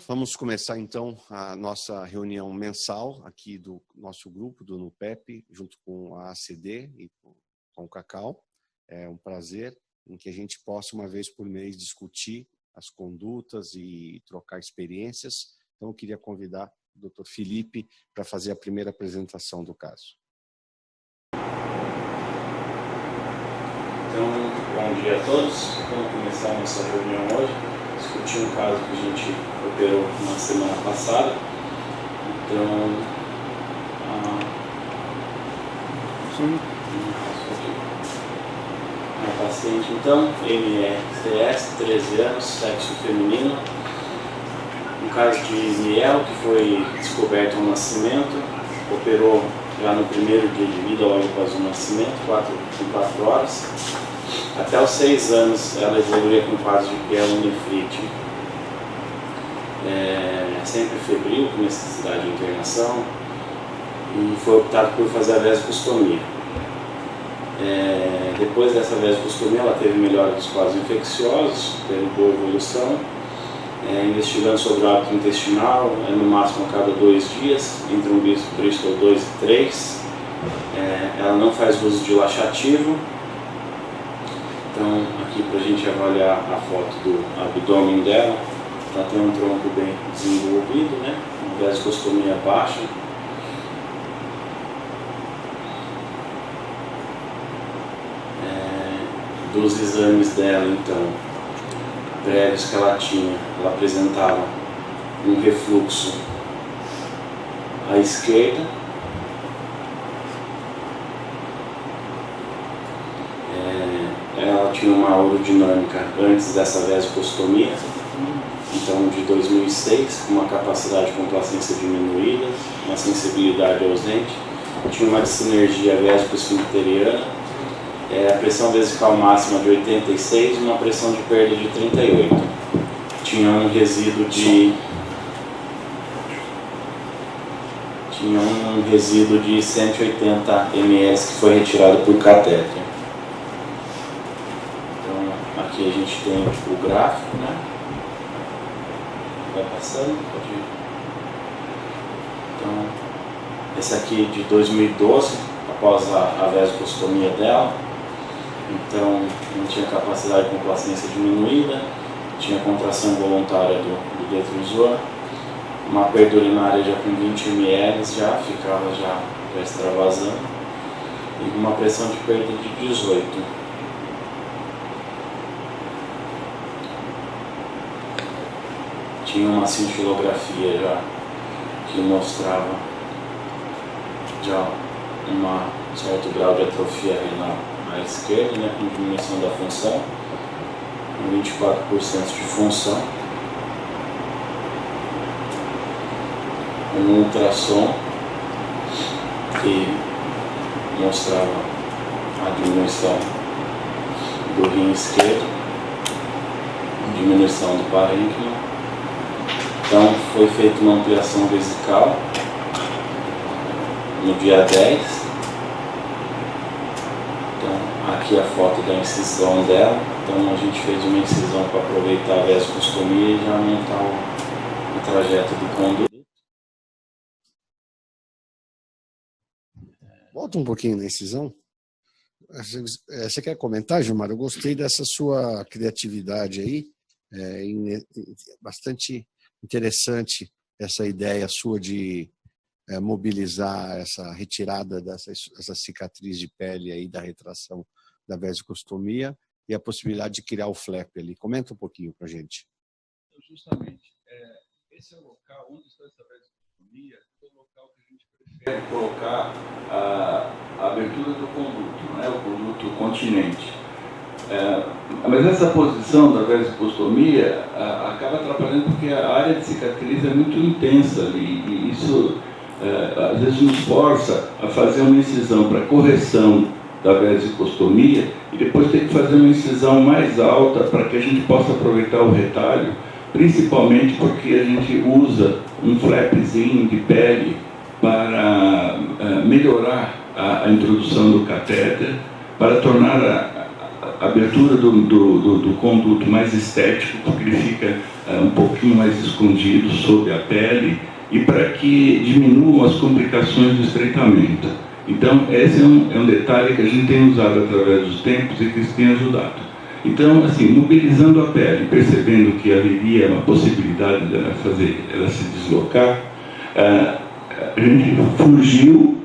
Vamos começar então a nossa reunião mensal aqui do nosso grupo do NUPEP, junto com a ACD e com o Cacau. É um prazer em que a gente possa, uma vez por mês, discutir as condutas e trocar experiências. Então, eu queria convidar o Dr. Felipe para fazer a primeira apresentação do caso. Então, bom dia a todos. Vamos começar a nossa reunião hoje. Discutir um caso que a gente operou na semana passada. Então, a paciente, então, MRCS, 13 anos, sexo feminino. Um caso de miel que foi descoberto ao nascimento, operou já no primeiro dia de vida, logo após o nascimento, em 4 horas. Até os 6 anos ela evoluía com quadros de pielonefrite, sempre febril, com necessidade de internação, e foi optado por fazer a vesicostomia. Depois dessa vesicostomia ela teve melhora dos quadros infecciosos, teve boa evolução, investigando sobre o hábito intestinal, no máximo a cada 2 dias, entre um Bristol 2 e 3. Ela não faz uso de laxativo. Então, aqui para a gente avaliar a foto do abdômen dela, ela tem um tronco bem desenvolvido, né? Uma vesicostomia baixa. Dos exames dela, então, prévios que ela tinha, ela apresentava um refluxo à esquerda, ela tinha uma urodinâmica antes dessa vesicostomia, então de 2006, com uma capacidade de complacência diminuída, uma sensibilidade ausente, tinha uma dissinergia vésico-esfincteriana, a pressão vesical máxima de 86 e uma pressão de perda de 38. Tinha um resíduo de 180 ml que foi retirado por catéter. Então, aqui a gente tem o gráfico, né? Vai passando, pode ir. Então, esse aqui de 2012, após a vesicostomia dela. Então, não tinha capacidade de complacência diminuída, tinha contração voluntária do detrusor, uma perda urinária já com 20 ml, já ficava já extravasando, e uma pressão de perda de 18. Tinha uma cintilografia já que mostrava já um certo grau de atrofia renal à esquerda, né, com diminuição da função, com 24% de função. Um ultrassom que mostrava a diminuição do rim esquerdo, diminuição do parênquima. Então foi feita uma ampliação vesical no dia 10. Aqui a foto da incisão dela. Então a gente fez uma incisão para aproveitar a vesicostomia e já montar o trajeto do conduto. Volta um pouquinho na incisão. Você quer comentar, Gilmar? Eu gostei dessa sua criatividade aí. Bastante interessante essa ideia sua de mobilizar essa retirada dessa cicatriz de pele aí da retração da vesicostomia e a possibilidade de criar o flap ali. Comenta um pouquinho para a gente. Justamente, esse é o local onde está essa vesicostomia, é o local que a gente prefere colocar a abertura do conduto, né, o conduto continente. Mas essa posição da vesicostomia acaba atrapalhando porque a área de cicatriz é muito intensa ali, e isso às vezes nos força a fazer uma incisão para correção da vesicostomia e depois ter que fazer uma incisão mais alta para que a gente possa aproveitar o retalho, principalmente porque a gente usa um flapzinho de pele para melhorar a introdução do catéter, para tornar abertura do conduto mais estético, porque ele fica um pouquinho mais escondido sob a pele, e para que diminuam as complicações do estreitamento. Então, esse é um detalhe que a gente tem usado através dos tempos e que isso tem ajudado. Então, assim, mobilizando a pele, percebendo que haveria uma possibilidade dela ela se deslocar, a gente fugiu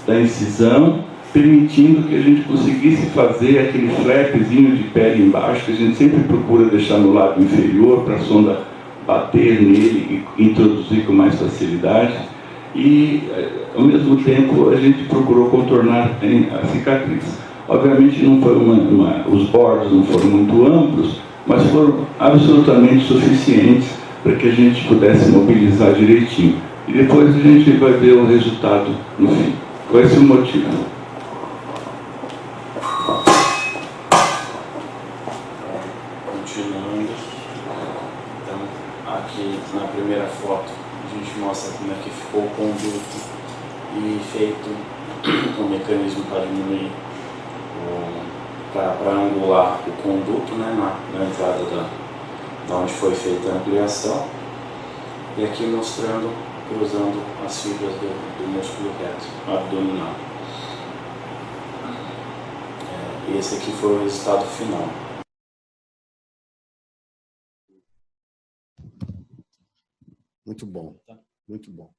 da incisão, permitindo que a gente conseguisse fazer aquele flapzinho de pele embaixo, que a gente sempre procura deixar no lado inferior, para a sonda bater nele e introduzir com mais facilidade. E, ao mesmo tempo, a gente procurou contornar a cicatriz. Obviamente, não foi os bordos não foram muito amplos, mas foram absolutamente suficientes para que a gente pudesse mobilizar direitinho. E depois a gente vai ver o resultado no fim. Qual é o motivo? Continuando, então aqui na primeira foto a gente mostra como é que ficou o conduto e feito um mecanismo para diminuir, para angular o conduto, né, na entrada da onde foi feita a ampliação, e aqui mostrando, cruzando as fibras do músculo reto abdominal. E esse aqui foi o resultado final. Muito bom, muito bom.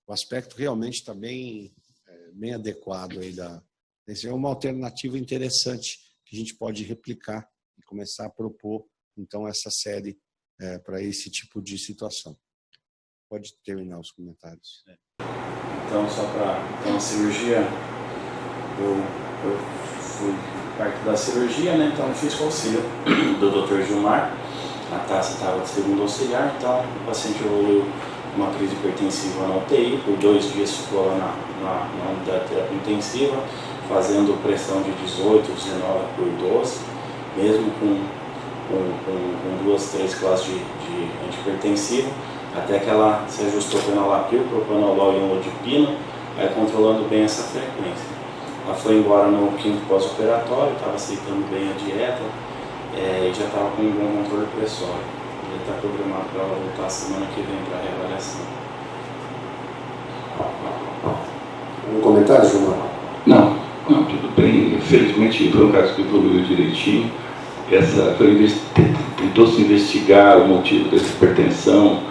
O aspecto realmente está bem adequado aí esse é uma alternativa interessante que a gente pode replicar e começar a propor então essa série para esse tipo de situação. Pode terminar os comentários. Então, só para a cirurgia, eu fui parte da cirurgia, né? Então eu fiz com o auxílio do Dr. Gilmar. A taça estava de segundo auxiliar, então o paciente evoluiu com uma crise hipertensiva na UTI, por 2 dias ficou lá na unidade de terapia intensiva, fazendo pressão de 18, 19 por 12, mesmo com 2, 3 classes de antihipertensivo, até que ela se ajustou com enalapril, propanolol e amlodipina, aí controlando bem essa frequência. Ela foi embora no 5º pós-operatório, estava aceitando bem a dieta, e já estava com um bom controle pressório. Ele está programado para ela voltar semana que vem para a reavaliação. Um comentário, Gilmar? Não, tudo bem. Infelizmente foi um caso que evoluiu direitinho. Tentou-se investigar o motivo dessa hipertensão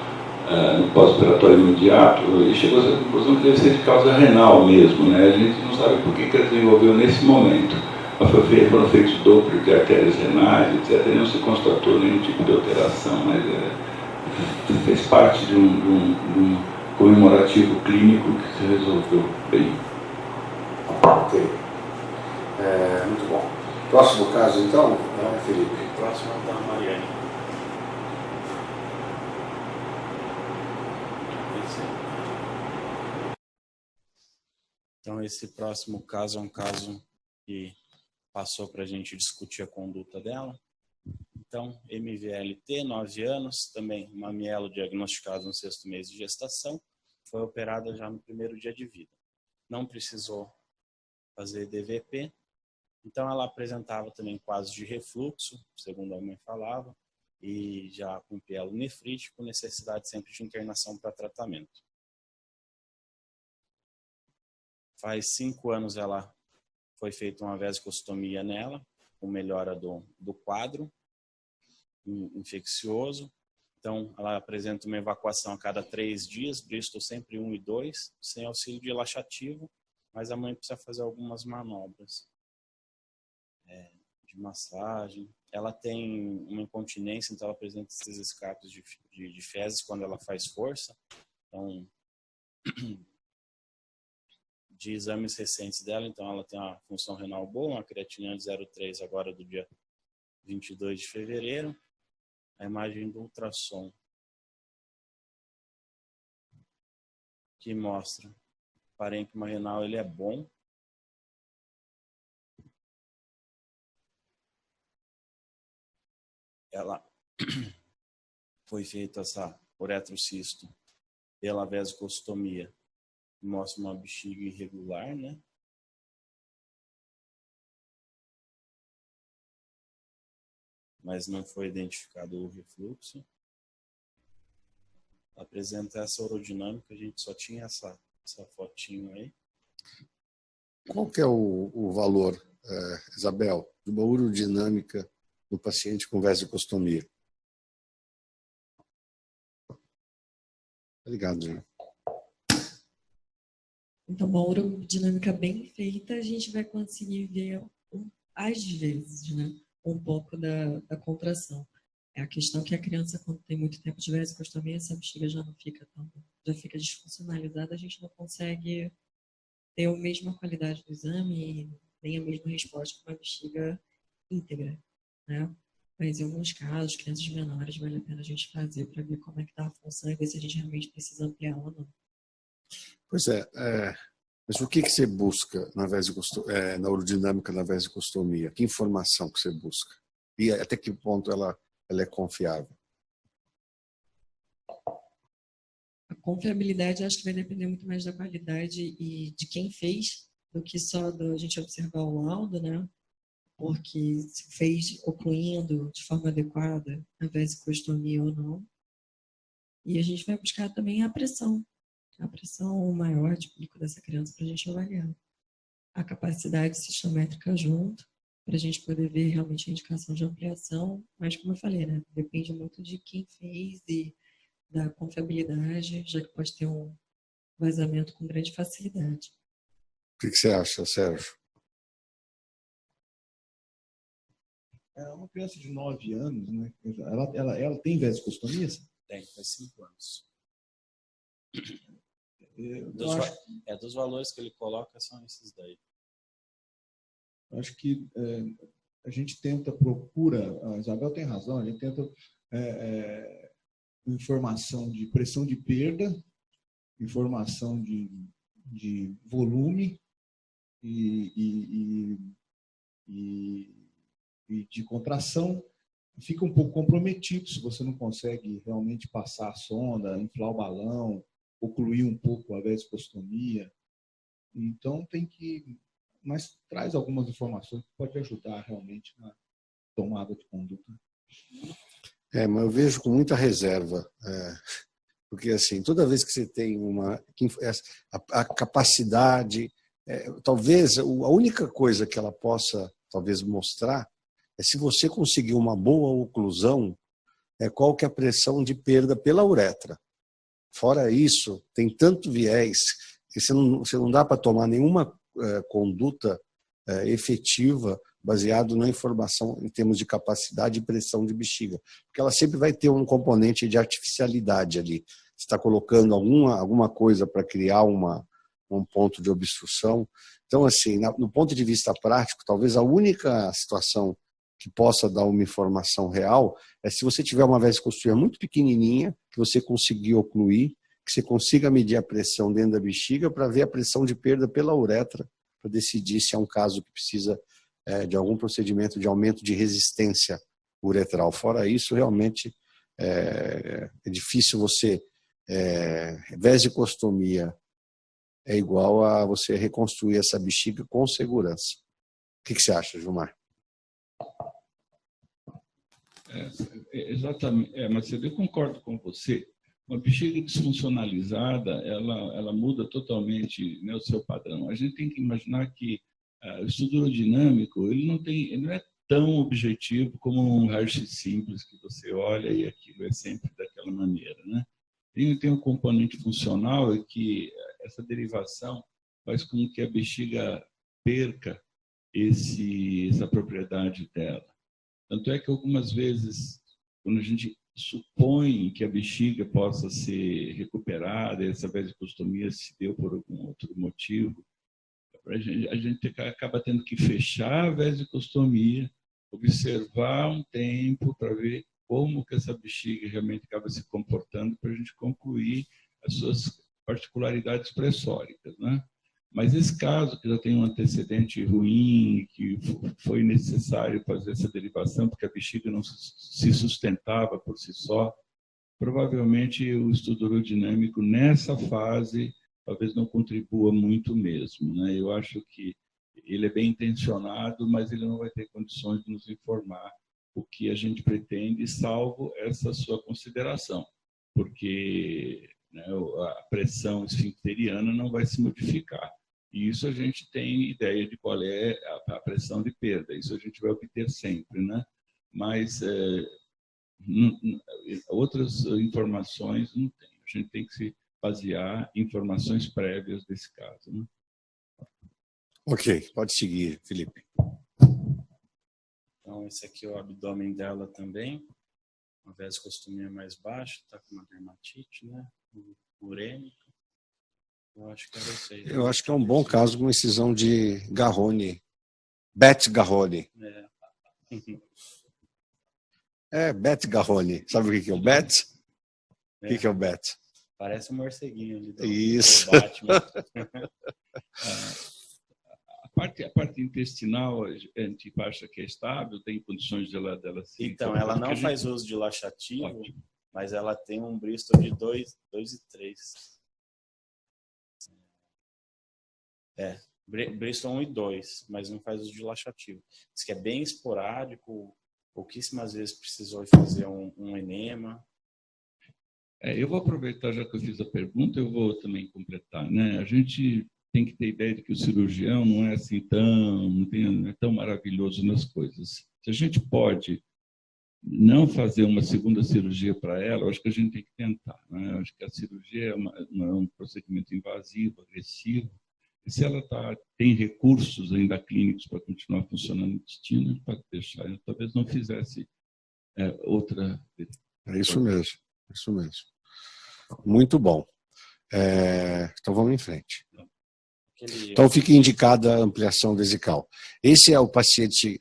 no pós-operatório imediato e chegou a conclusão que deve ser de causa renal mesmo, né? A gente não sabe por que ela desenvolveu nesse momento. Mas foram feitos Doppler de artérias renais, etc. E não se constatou nenhum tipo de alteração, mas fez parte de um comemorativo clínico que se resolveu bem. Ok. Muito bom. Próximo caso, então, Felipe? Próximo é da Mariane. Então, esse próximo caso é um caso que passou para a gente discutir a conduta dela. Então, MVLT, 9 anos, também uma mielo diagnosticada no 6º mês de gestação, foi operada já no 1º dia de vida. Não precisou fazer DVP, então ela apresentava também quadros de refluxo, segundo a mãe falava, e já com pielo nefrítico, necessidade sempre de internação para tratamento. Faz 5 anos ela foi feita uma vesicostomia nela, com melhora do quadro infeccioso. Então, ela apresenta uma evacuação a cada 3 dias, Bristol sempre 1 e 2, sem auxílio de laxativo, mas a mãe precisa fazer algumas manobras de massagem. Ela tem uma incontinência, então ela apresenta esses escapes de fezes quando ela faz força. Então, de exames recentes dela, então ela tem uma função renal boa, uma creatinina de 0,3 agora do dia 22 de fevereiro. A imagem do ultrassom que mostra o parênquima renal, ele é bom. Ela foi feita essa uretrocisto pela vesicostomia, mostra uma bexiga irregular, né? mas não foi identificado o refluxo. Apresenta essa urodinâmica, a gente só tinha essa fotinho aí. Qual que é o valor, Isabel, de uma urodinâmica do paciente com vesicostomia? Obrigado, Jean. Então, uma urodinâmica bem feita, a gente vai conseguir ver, às vezes, né, um pouco da contração. É a questão que a criança, quando tem muito tempo de vesicostomia, essa bexiga já fica desfuncionalizada, a gente não consegue ter a mesma qualidade do exame e nem a mesma resposta com uma bexiga íntegra, né? Mas em alguns casos, crianças menores, vale a pena a gente fazer para ver como é que está a função e ver se a gente realmente precisa ampliar ou não. Pois é, mas o que você busca na urodinâmica da vesicostomia? Que informação que você busca? E até que ponto ela é confiável? A confiabilidade acho que vai depender muito mais da qualidade e de quem fez do que só a gente observar o laudo, né? Porque se fez ocluindo de forma adequada a vesicostomia ou não. E a gente vai buscar também a pressão maior de pico dessa criança para a gente avaliar. A capacidade sistométrica junto, para a gente poder ver realmente a indicação de ampliação, mas como eu falei, né, depende muito de quem fez e da confiabilidade, já que pode ter um vazamento com grande facilidade. O que você acha, Sérgio? É uma criança de 9 anos, né? Ela tem vesicostomia? Tem, faz 5 anos. Dos valores que ele coloca são esses daí. Eu acho que a gente procura, a Isabel tem razão, a gente tenta informação de pressão de perda, informação de volume e de contração. Fica um pouco comprometido se você não consegue realmente passar a sonda, inflar o balão, ocluir um pouco a vesicostomia. Então tem que... Mas traz algumas informações que podem ajudar realmente na tomada de conduta. Mas eu vejo com muita reserva, porque assim, toda vez que você tem a capacidade, talvez a única coisa que ela possa talvez mostrar é se você conseguir uma boa oclusão, qual que é a pressão de perda pela uretra. Fora isso, tem tanto viés que você não dá para tomar nenhuma conduta efetiva baseado na informação em termos de capacidade e pressão de bexiga. Porque ela sempre vai ter um componente de artificialidade ali. Você está colocando alguma coisa para criar um ponto de obstrução. Então, assim, no ponto de vista prático, talvez a única situação que possa dar uma informação real é se você tiver uma vesicostomia muito pequenininha, que você conseguir ocluir, que você consiga medir a pressão dentro da bexiga para ver a pressão de perda pela uretra, para decidir se é um caso que precisa de algum procedimento de aumento de resistência uretral. Fora isso, realmente é difícil você... vesicostomia é igual a você reconstruir essa bexiga com segurança. O que você acha, Gilmar? Exatamente, mas eu concordo com você. Uma bexiga desfuncionalizada, ela muda totalmente, né, o seu padrão. A gente tem que imaginar que o estudo urodinâmico ele não é tão objetivo como um raio-x simples que você olha e aquilo é sempre daquela maneira, né? Tem um componente funcional e que essa derivação faz com que a bexiga perca essa propriedade dela. Tanto é que algumas vezes, quando a gente supõe que a bexiga possa ser recuperada, essa vesicostomia se deu por algum outro motivo, a gente acaba tendo que fechar a vesicostomia, observar um tempo para ver como que essa bexiga realmente acaba se comportando para a gente concluir as suas particularidades pressóricas, né? Mas esse caso, que já tem um antecedente ruim, que foi necessário fazer essa derivação, porque a bexiga não se sustentava por si só, provavelmente o estudo urodinâmico, nessa fase, talvez não contribua muito mesmo, né? Eu acho que ele é bem intencionado, mas ele não vai ter condições de nos informar o que a gente pretende, salvo essa sua consideração, porque, né, a pressão esfincteriana não vai se modificar. E isso a gente tem ideia de qual é a pressão de perda, isso a gente vai obter sempre, né? Mas outras informações não tem. A gente tem que se basear em informações prévias desse caso, né? Ok, pode seguir, Felipe. Então, esse aqui é o abdômen dela também. Uma vesicostomia mais baixa, está com uma dermatite, né? Urêmica. Eu acho que era isso aí. Eu acho que é um bom caso com incisão de Garrone. Beth Garrone. Beth Garrone. Sabe o que é o Beth? O que é o Beth? Parece um morceguinho ali. Isso. Do Batman. A parte intestinal, a gente acha que é estável, tem condições de dela sim. Então, ela não faz uso de laxativo, ótimo, mas ela tem um Bristol de 2 e 3. Bristol 1 e 2, mas não faz uso de laxativo. Diz que é bem esporádico, pouquíssimas vezes precisou fazer um enema. Eu vou aproveitar, já que eu fiz a pergunta, eu vou também completar, né? A gente tem que ter ideia de que o cirurgião não é assim não é tão maravilhoso nas coisas. Se a gente pode não fazer uma segunda cirurgia para ela, eu acho que a gente tem que tentar, né? Eu acho que a cirurgia é um procedimento invasivo, agressivo. E se ela tem recursos ainda clínicos para continuar funcionando no intestino, pode deixar. Eu talvez não fizesse outra. É isso mesmo, isso mesmo. Muito bom. Então vamos em frente. Então fica indicada a ampliação vesical. Esse é o paciente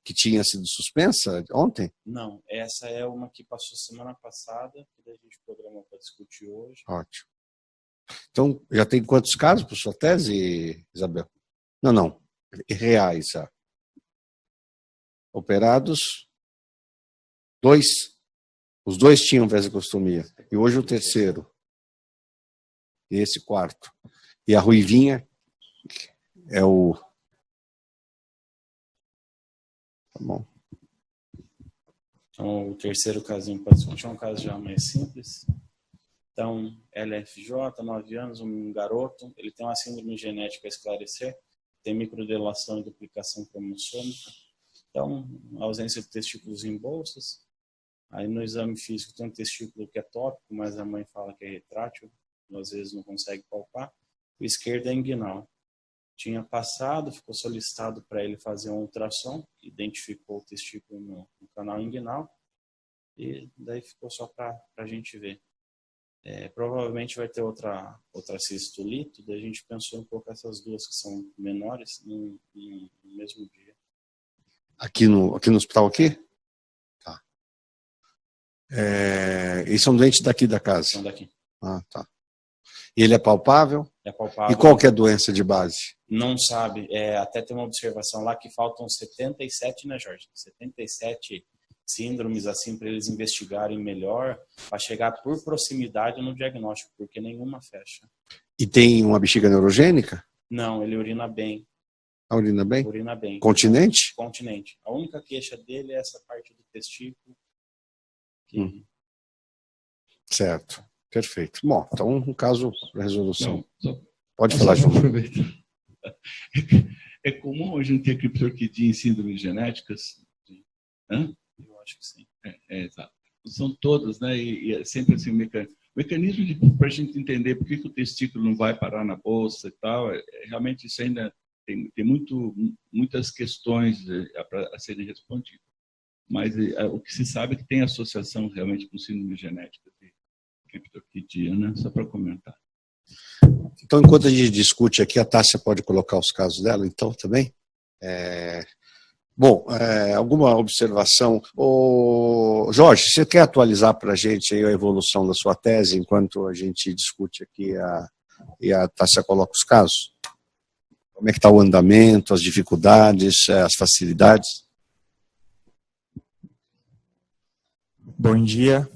que tinha sido suspensa ontem? Não, essa é uma que passou semana passada, que a gente programou para discutir hoje. Ótimo. Então, já tem quantos casos por sua tese, Isabel? Não. Reais. Operados? 2. Os 2 tinham vesicostomia. E hoje o terceiro. E esse quarto. E a ruivinha é o... Tá bom. Então, o terceiro casinho para discutir é um caso já mais simples. Então, LFJ, 9 anos, um garoto, ele tem uma síndrome genética a esclarecer, tem microdelação e duplicação cromossômica, então, ausência de testículos em bolsas. Aí no exame físico tem um testículo que é tópico, mas a mãe fala que é retrátil, às vezes não consegue palpar. O esquerdo é inguinal. Tinha passado, ficou solicitado para ele fazer um ultrassom, identificou o testículo no canal inguinal, e daí ficou só para a gente ver. Provavelmente vai ter outra cistolito, daí a gente pensou em colocar essas duas que são menores no mesmo dia. Aqui no hospital aqui? Tá. E são doentes daqui da casa? São daqui. Ah, tá. E ele é palpável? É palpável. E qual que é a doença de base? Não sabe. Até tem uma observação lá que faltam 77, né, Jorge? 77 síndromes assim para eles investigarem melhor, para chegar por proximidade no diagnóstico, porque nenhuma fecha. E tem uma bexiga neurogênica? Não, ele urina bem. Urina bem? Urina bem. Continente? Continente. A única queixa dele é essa parte do testículo. Certo. Perfeito. Bom, então um caso para resolução. Pode falar, João. É comum a gente ter criptorquidia em síndromes genéticas? Hã? Eu acho que sim. Exato. São todas, né? E é sempre assim o mecanismo para a gente entender por que o testículo não vai parar na bolsa e tal. Realmente isso ainda tem muitas questões a serem respondidas. Mas o que se sabe é que tem associação realmente com síndrome genética de criptorquidia, né? Só para comentar. Então, enquanto a gente discute aqui, a Tássia pode colocar os casos dela, então, também? Bom, alguma observação? Jorge, você quer atualizar para a gente aí a evolução da sua tese, enquanto a gente discute aqui e a Tássia coloca os casos? Como é que está o andamento, as dificuldades, as facilidades? Bom dia.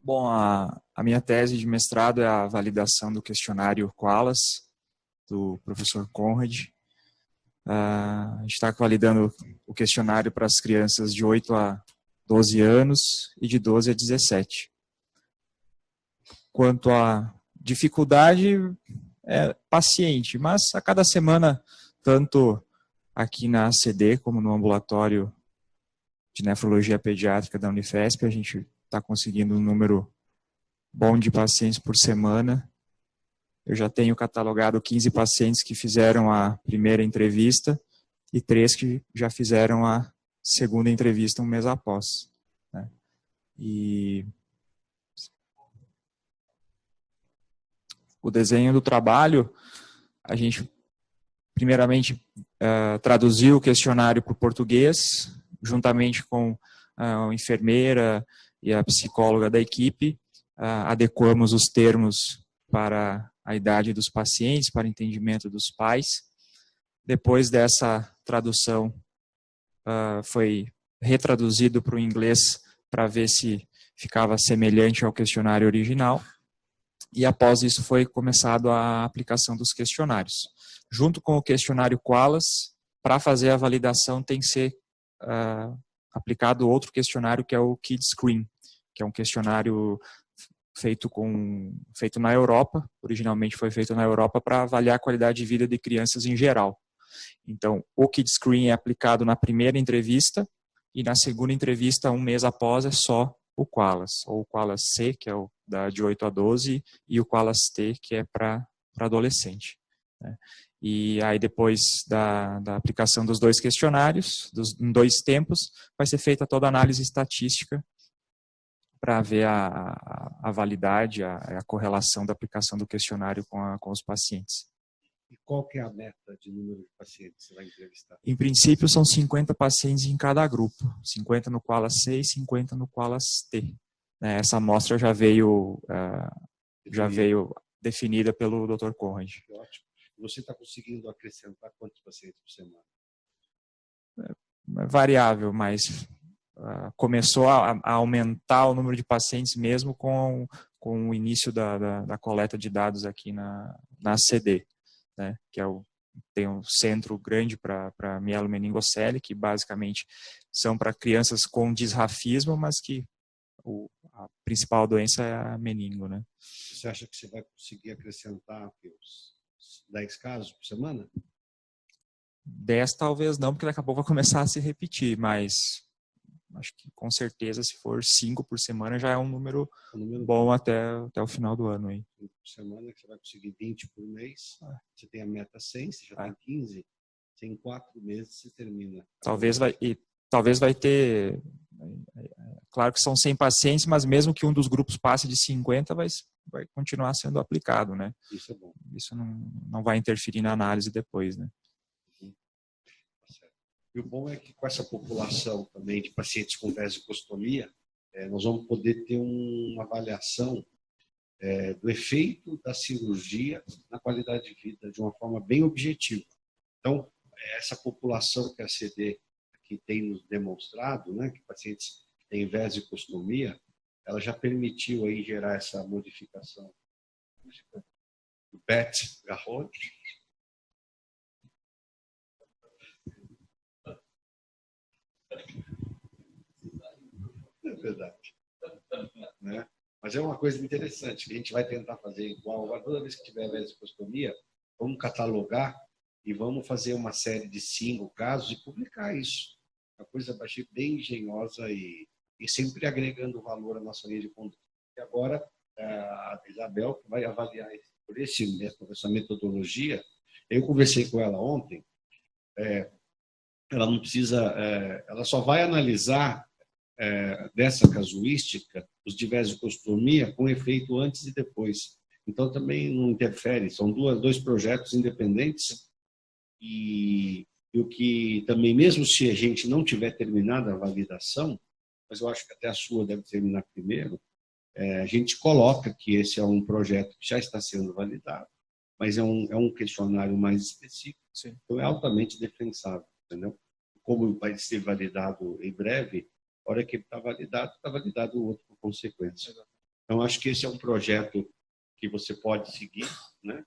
Bom, a minha tese de mestrado é a validação do questionário Qualas, do professor Conrad. A gente está validando o questionário para as crianças de 8 a 12 anos e de 12 a 17. Quanto à dificuldade, é paciente, mas a cada semana, tanto aqui na ACD como no ambulatório de nefrologia pediátrica da Unifesp, a gente está conseguindo um número bom de pacientes por semana. Eu já tenho catalogado 15 pacientes que fizeram a primeira entrevista e 3 que já fizeram a segunda entrevista um mês após, né? E o desenho do trabalho, a gente primeiramente traduziu o questionário para o português, juntamente com a enfermeira e a psicóloga da equipe, adequamos os termos para a idade dos pacientes, para entendimento dos pais. Depois dessa tradução, foi retraduzido para o inglês para ver se ficava semelhante ao questionário original. E após isso foi começado a aplicação dos questionários. Junto com o questionário Qualas, para fazer a validação tem que ser aplicado outro questionário que é o KidScreen, que é um questionário feito na Europa, originalmente foi feito na Europa para avaliar a qualidade de vida de crianças em geral. Então, o KidScreen é aplicado na primeira entrevista e na segunda entrevista, um mês após, é só o Qualas, ou o Qualas C, que é o de 8 a 12, e o Qualas T, que é para adolescente, né? E aí depois da aplicação dos 2 questionários, em 2 tempos, vai ser feita toda a análise estatística para ver a validade, a correlação da aplicação do questionário com os pacientes. E qual que é a meta de número de pacientes que você vai entrevistar? Em princípio, são 50 pacientes em cada grupo, 50 no Qualas C e 50 no Qualas T. Essa amostra já veio definida pelo Dr. Conrad. Ótimo. Você está conseguindo acrescentar quantos pacientes por semana? É variável, mas começou a aumentar o número de pacientes mesmo com o início da coleta de dados aqui na ACD, né, que tem um centro grande para mielomeningocele, que basicamente são para crianças com disrafismo, mas que a principal doença é a meningo, né? Você acha que você vai conseguir acrescentar uns 10 casos por semana? 10 talvez não, porque daqui a pouco vai começar a se repetir, mas acho que com certeza se for 5 por semana já é um número bom até o final do ano. 5 por semana, que você vai conseguir 20 por mês. Você tem a meta 100, você já tem 15. Você em 4 meses você termina. Talvez vai ter, claro que são 100 pacientes, mas mesmo que um dos grupos passe de 50, vai continuar sendo aplicado, né? Isso é bom. Isso não vai interferir na análise depois, né? E o bom é que com essa população também de pacientes com vesicostomia, nós vamos poder ter uma avaliação do efeito da cirurgia na qualidade de vida de uma forma bem objetiva. Então, essa população que a CD aqui tem nos demonstrado, né, que pacientes que têm vesicostomia, ela já permitiu aí gerar essa modificação do BET-Garrod. É verdade. Né? Mas é uma coisa interessante, que a gente vai tentar fazer igual. Agora, toda vez que tiver vesicostomia, vamos catalogar e vamos fazer uma série de 5 casos e publicar isso. Uma coisa achei bem engenhosa e sempre agregando valor à nossa linha de conduta. E agora, a Isabel vai avaliar por essa metodologia. Eu conversei com ela ontem, ela não precisa, ela só vai analisar dessa casuística os de vesicostomia com efeito antes e depois. Então também não interfere, são dois projetos independentes e o que também, mesmo se a gente não tiver terminado a validação, mas eu acho que até a sua deve terminar primeiro, a gente coloca que esse é um projeto que já está sendo validado, mas é um questionário mais específico, sim. Então é altamente defensável, entendeu? Como vai ser validado em breve, a hora que está validado o outro por consequência. Então, acho que esse é um projeto que você pode seguir, né?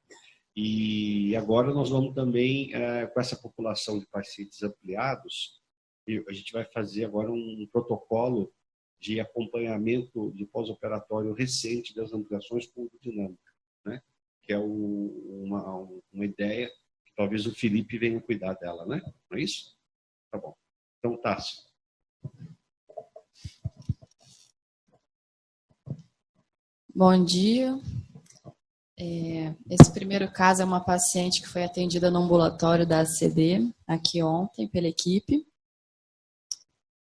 E E agora nós vamos também, com essa população de pacientes ampliados, a gente vai fazer agora um protocolo de acompanhamento de pós-operatório recente das ampliações com urodinâmica, né? Que é uma ideia que talvez o Felipe venha cuidar dela, né? Não é isso? Tá bom. Então, Tássio. Bom dia. Esse primeiro caso é uma paciente que foi atendida no ambulatório da ACD, aqui ontem, pela equipe.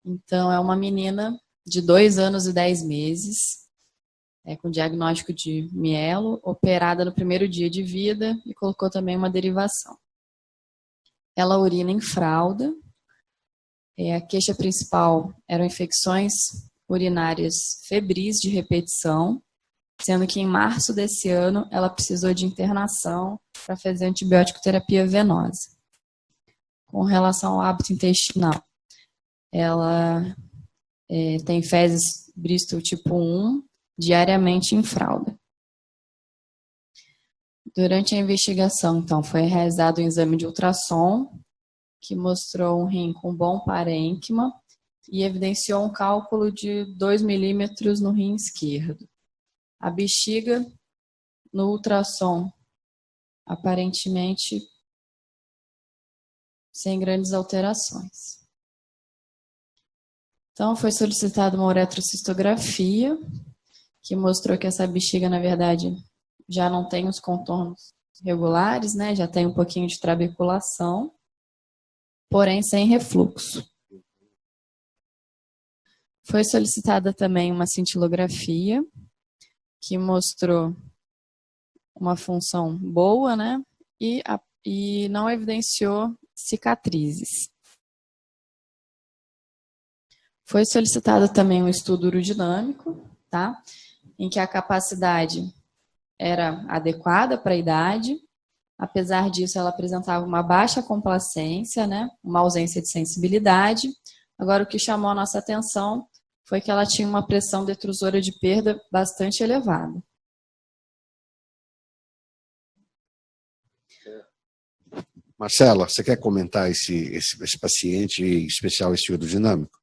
Então, é uma menina de 2 anos e 10 meses, com diagnóstico de mielo, operada no primeiro dia de vida e colocou também uma derivação. Ela urina em fralda. A queixa principal eram infecções urinárias febris de repetição, sendo que em março desse ano ela precisou de internação para fazer antibiótico terapia venosa. Com relação ao hábito intestinal, ela tem fezes Bristol tipo 1 diariamente em fralda. Durante a investigação, então, foi realizado um exame de ultrassom que mostrou um rim com bom parênquima e evidenciou um cálculo de 2 milímetros no rim esquerdo. A bexiga, no ultrassom, aparentemente sem grandes alterações. Então, foi solicitada uma uretrocistografia, que mostrou que essa bexiga, na verdade, já não tem os contornos regulares, né? Já tem um pouquinho de trabeculação, porém sem refluxo. Foi solicitada também uma cintilografia, que mostrou uma função boa, né? E não evidenciou cicatrizes. Foi solicitado também um estudo urodinâmico, tá? Em que a capacidade era adequada para a idade. Apesar disso, ela apresentava uma baixa complacência, né? Uma ausência de sensibilidade. Agora, o que chamou a nossa atenção foi que ela tinha uma pressão detrusora de perda bastante elevada. Marcela, você quer comentar esse paciente, em especial esse urodinâmico?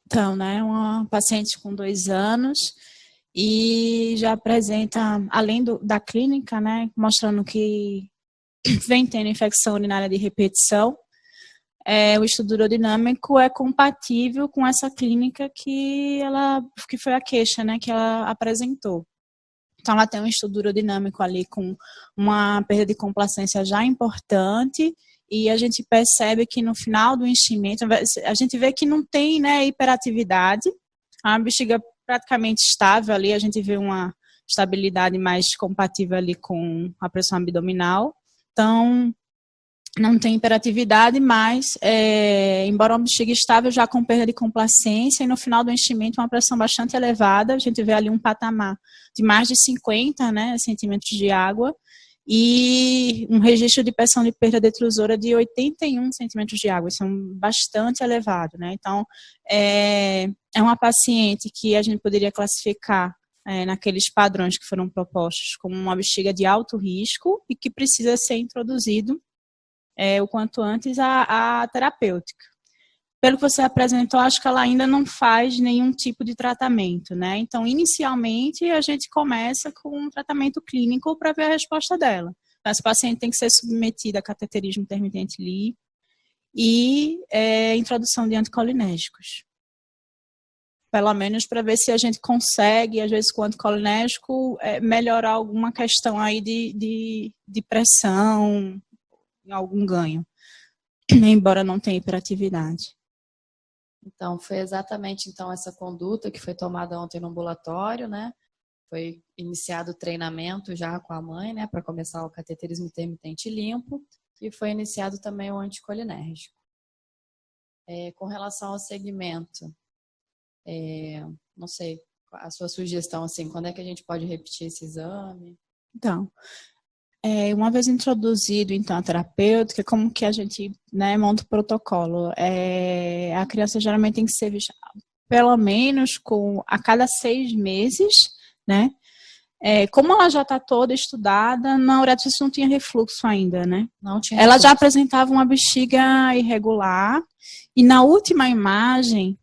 Então, né, uma paciente com 2 anos e já apresenta, além da clínica, né, mostrando que vem tendo infecção urinária de repetição, o estudo urodinâmico é compatível com essa clínica que foi a queixa, né, que ela apresentou. Então, ela tem um estudo urodinâmico ali com uma perda de complacência já importante e a gente percebe que no final do enchimento, a gente vê que não tem, né, hiperatividade, a bexiga praticamente estável ali, a gente vê uma estabilidade mais compatível ali com a pressão abdominal. Então, não tem hiperatividade, mas, embora uma bexiga estável, já com perda de complacência, e no final do enchimento uma pressão bastante elevada, a gente vê ali um patamar de mais de 50, né, centímetros de água, e um registro de pressão de perda detrusora de 81 centímetros de água, isso é bastante elevado, né, então, é uma paciente que a gente poderia classificar naqueles padrões que foram propostos como uma bexiga de alto risco e que precisa ser introduzido o quanto antes a terapêutica. Pelo que você apresentou, acho que ela ainda não faz nenhum tipo de tratamento, né? Então, inicialmente, a gente começa com um tratamento clínico para ver a resposta dela. Essa paciente tem que ser submetida a cateterismo intermitente LEE e introdução de anticolinérgicos. Pelo menos para ver se a gente consegue, às vezes com o anticolinérgico, melhorar alguma questão aí de pressão, algum ganho, embora não tenha hiperatividade. Então, foi exatamente então essa conduta que foi tomada ontem no ambulatório, né? Foi iniciado o treinamento já com a mãe, né, para começar o cateterismo intermitente limpo, e foi iniciado também o anticolinérgico. Com relação ao segmento, não sei, a sua sugestão, assim, quando é que a gente pode repetir esse exame? Então, uma vez introduzido, então, a terapêutica, como que a gente, né, monta o protocolo? A criança geralmente tem que ser vista pelo menos a cada 6 meses, né? como ela já está toda estudada, na uretrite não tinha refluxo ainda, né? Não tinha Ela já refluxo. apresentava uma bexiga irregular, e na última imagem,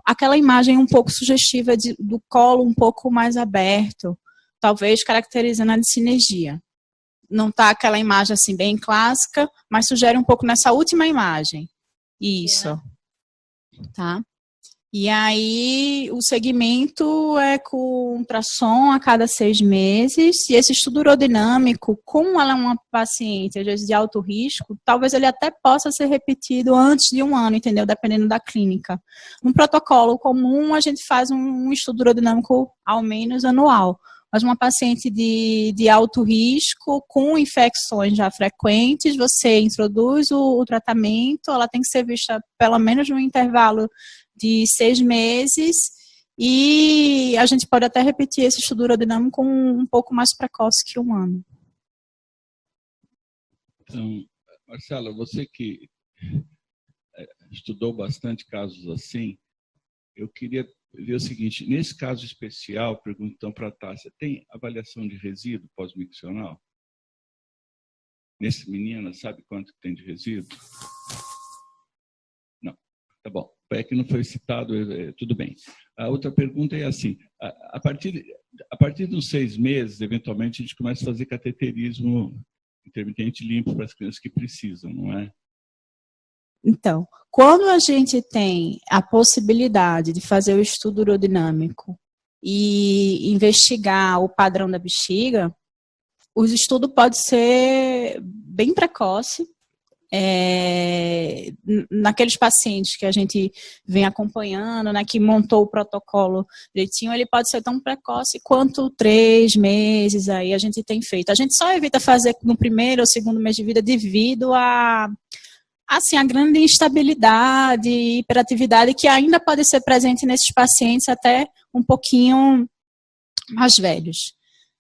aquela imagem um pouco sugestiva do colo um pouco mais aberto, talvez caracterizando a dissinergia. Não está aquela imagem assim bem clássica, mas sugere um pouco nessa última imagem. Isso. Tá? E aí, o segmento é com ultrassom a cada 6 meses, e esse estudo urodinâmico, como ela é uma paciente, às vezes, de alto risco, talvez ele até possa ser repetido antes de 1 ano, entendeu? Dependendo da clínica. No protocolo comum, a gente faz um estudo urodinâmico ao menos anual. Mas uma paciente de alto risco, com infecções já frequentes, você introduz o tratamento, ela tem que ser vista pelo menos no intervalo de 6 meses, e a gente pode até repetir esse estudo urodinâmico um pouco mais precoce que 1 ano. Então, Marcela, você que estudou bastante casos assim, eu queria ver o seguinte: nesse caso especial, pergunto então para a Tássia, tem avaliação de resíduo pós-miccional? Nesse menino, sabe quanto que tem de resíduo? Não. Tá bom. É que não foi citado, tudo bem. A outra pergunta é assim: a partir dos 6 meses, eventualmente, a gente começa a fazer cateterismo intermitente limpo para as crianças que precisam, não é? Então, quando a gente tem a possibilidade de fazer o estudo urodinâmico e investigar o padrão da bexiga, o estudo pode ser bem precoce. Naqueles pacientes que a gente vem acompanhando, né, que montou o protocolo direitinho, ele pode ser tão precoce quanto 3 meses, aí a gente tem feito. A gente só evita fazer no 1º ou 2º mês de vida devido a grande instabilidade e hiperatividade que ainda pode ser presente nesses pacientes até um pouquinho mais velhos.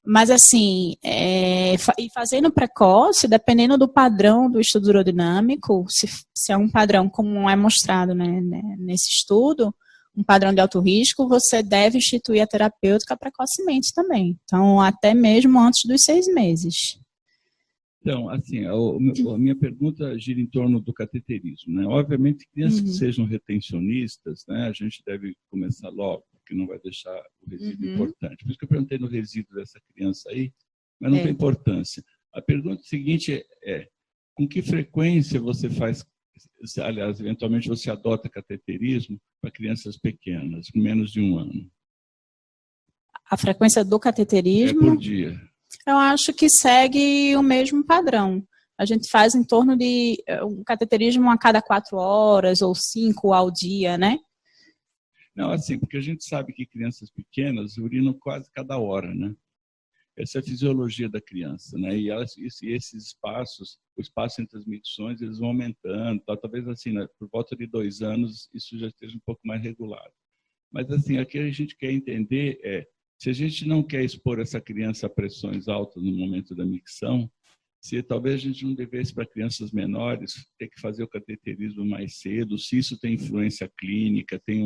Mas, assim, e fazendo precoce, dependendo do padrão do estudo urodinâmico, se é um padrão como é mostrado, né, nesse estudo, um padrão de alto risco, você deve instituir a terapêutica precocemente também. Então, até mesmo antes dos 6 meses. Então, assim, a minha pergunta gira em torno do cateterismo, né? Obviamente, crianças que sejam retencionistas, né, a gente deve começar logo, porque não vai deixar o resíduo importante. Por isso que eu perguntei no resíduo dessa criança aí, mas não tem importância. A pergunta seguinte é: com que frequência você faz, aliás, eventualmente você adota cateterismo para crianças pequenas, com menos de 1 ano? A frequência do cateterismo? Por dia. Eu acho que segue o mesmo padrão. A gente faz em torno de um cateterismo a cada 4 horas ou 5 ao dia, né? Não, assim, porque a gente sabe que crianças pequenas urinam quase cada hora, né? Essa é a fisiologia da criança, né? E esses espaços, o espaço entre as micções, eles vão aumentando, tá? Talvez assim, né, por volta de 2 anos, isso já esteja um pouco mais regulado. Mas assim, aqui a gente quer entender se a gente não quer expor essa criança a pressões altas no momento da micção, se talvez a gente não devesse, para crianças menores, ter que fazer o cateterismo mais cedo, se isso tem influência clínica, tem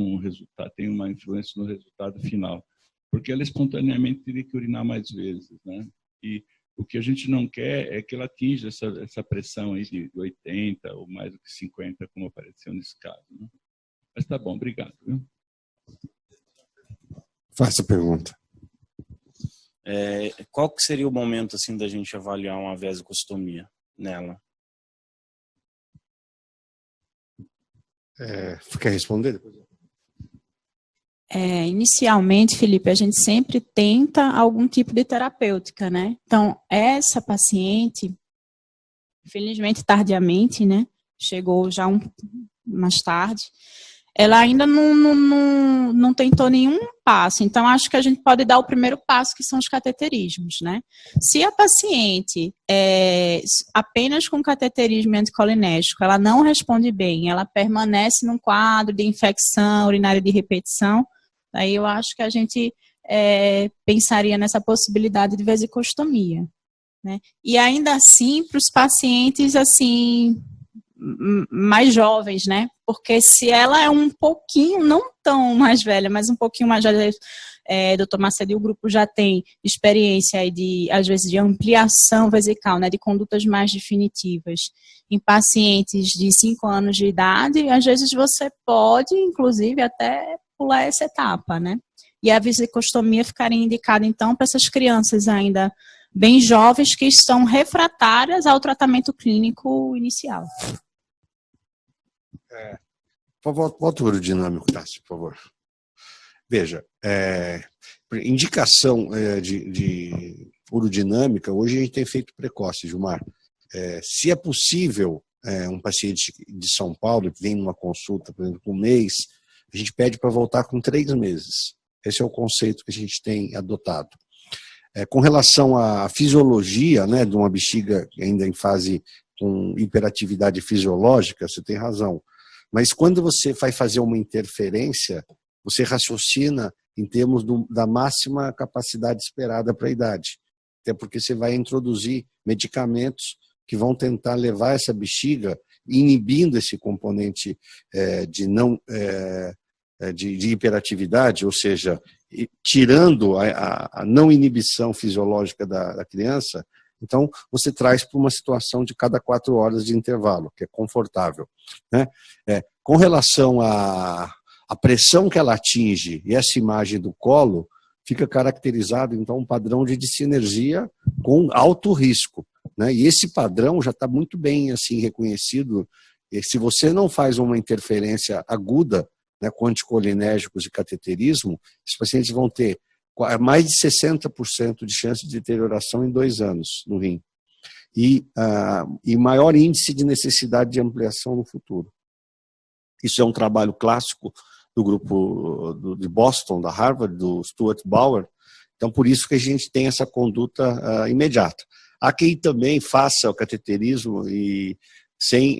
uma influência no resultado final. Porque ela espontaneamente teria que urinar mais vezes, né? E o que a gente não quer é que ela atinja essa pressão aí de 80 ou mais do que 50, como apareceu nesse caso, né? Mas tá bom, obrigado. Viu? Faça a pergunta. Qual que seria o momento assim da gente avaliar uma vesicostomia nela? Quer responder? Inicialmente, Felipe, a gente sempre tenta algum tipo de terapêutica, né? Então, essa paciente, infelizmente, tardiamente, né? Chegou já mais tarde. Ela ainda não tentou nenhum passo. Então, acho que a gente pode dar o primeiro passo, que são os cateterismos, né? Se a paciente apenas com cateterismo anticolinéstico, ela não responde bem, ela permanece num quadro de infecção urinária de repetição, aí eu acho que a gente pensaria nessa possibilidade de vesicostomia, né? E ainda assim, para os pacientes, assim, mais jovens, né? Porque se ela é um pouquinho, não tão mais velha, mas um pouquinho mais velha, doutor Macedo, e o grupo já tem experiência aí às vezes, de ampliação vesical, né, de condutas mais definitivas em pacientes de 5 anos de idade, às vezes você pode, inclusive, até pular essa etapa, né? E a vesicostomia ficaria indicada, então, para essas crianças ainda bem jovens que estão refratárias ao tratamento clínico inicial. Volta o urodinâmico, Tássio, por favor. Veja, indicação de urodinâmica, hoje a gente tem feito precoce, Gilmar. Se é possível, um paciente de São Paulo que vem numa consulta, por exemplo, com um mês, a gente pede para voltar com 3 meses. Esse é o conceito que a gente tem adotado. Com relação à fisiologia, né, de uma bexiga ainda em fase com hiperatividade fisiológica, você tem razão. Mas quando você vai fazer uma interferência, você raciocina em termos da máxima capacidade esperada para a idade. Até porque você vai introduzir medicamentos que vão tentar levar essa bexiga, inibindo esse componente de hiperatividade, ou seja, tirando a não inibição fisiológica da criança. Então, você traz para uma situação de cada 4 horas de intervalo, que é confortável, né? Com relação à pressão que ela atinge e essa imagem do colo, fica caracterizado, então, um padrão de dissinergia com alto risco, né? E esse padrão já está muito bem assim, reconhecido. E se você não faz uma interferência aguda, né, com anticolinérgicos e cateterismo, esses pacientes vão ter mais de 60% de chance de deterioração em 2 anos no rim. E maior índice de necessidade de ampliação no futuro. Isso é um trabalho clássico do grupo de Boston, da Harvard, do Stuart Bauer. Então, por isso que a gente tem essa conduta imediata. Há quem também faça o cateterismo e sem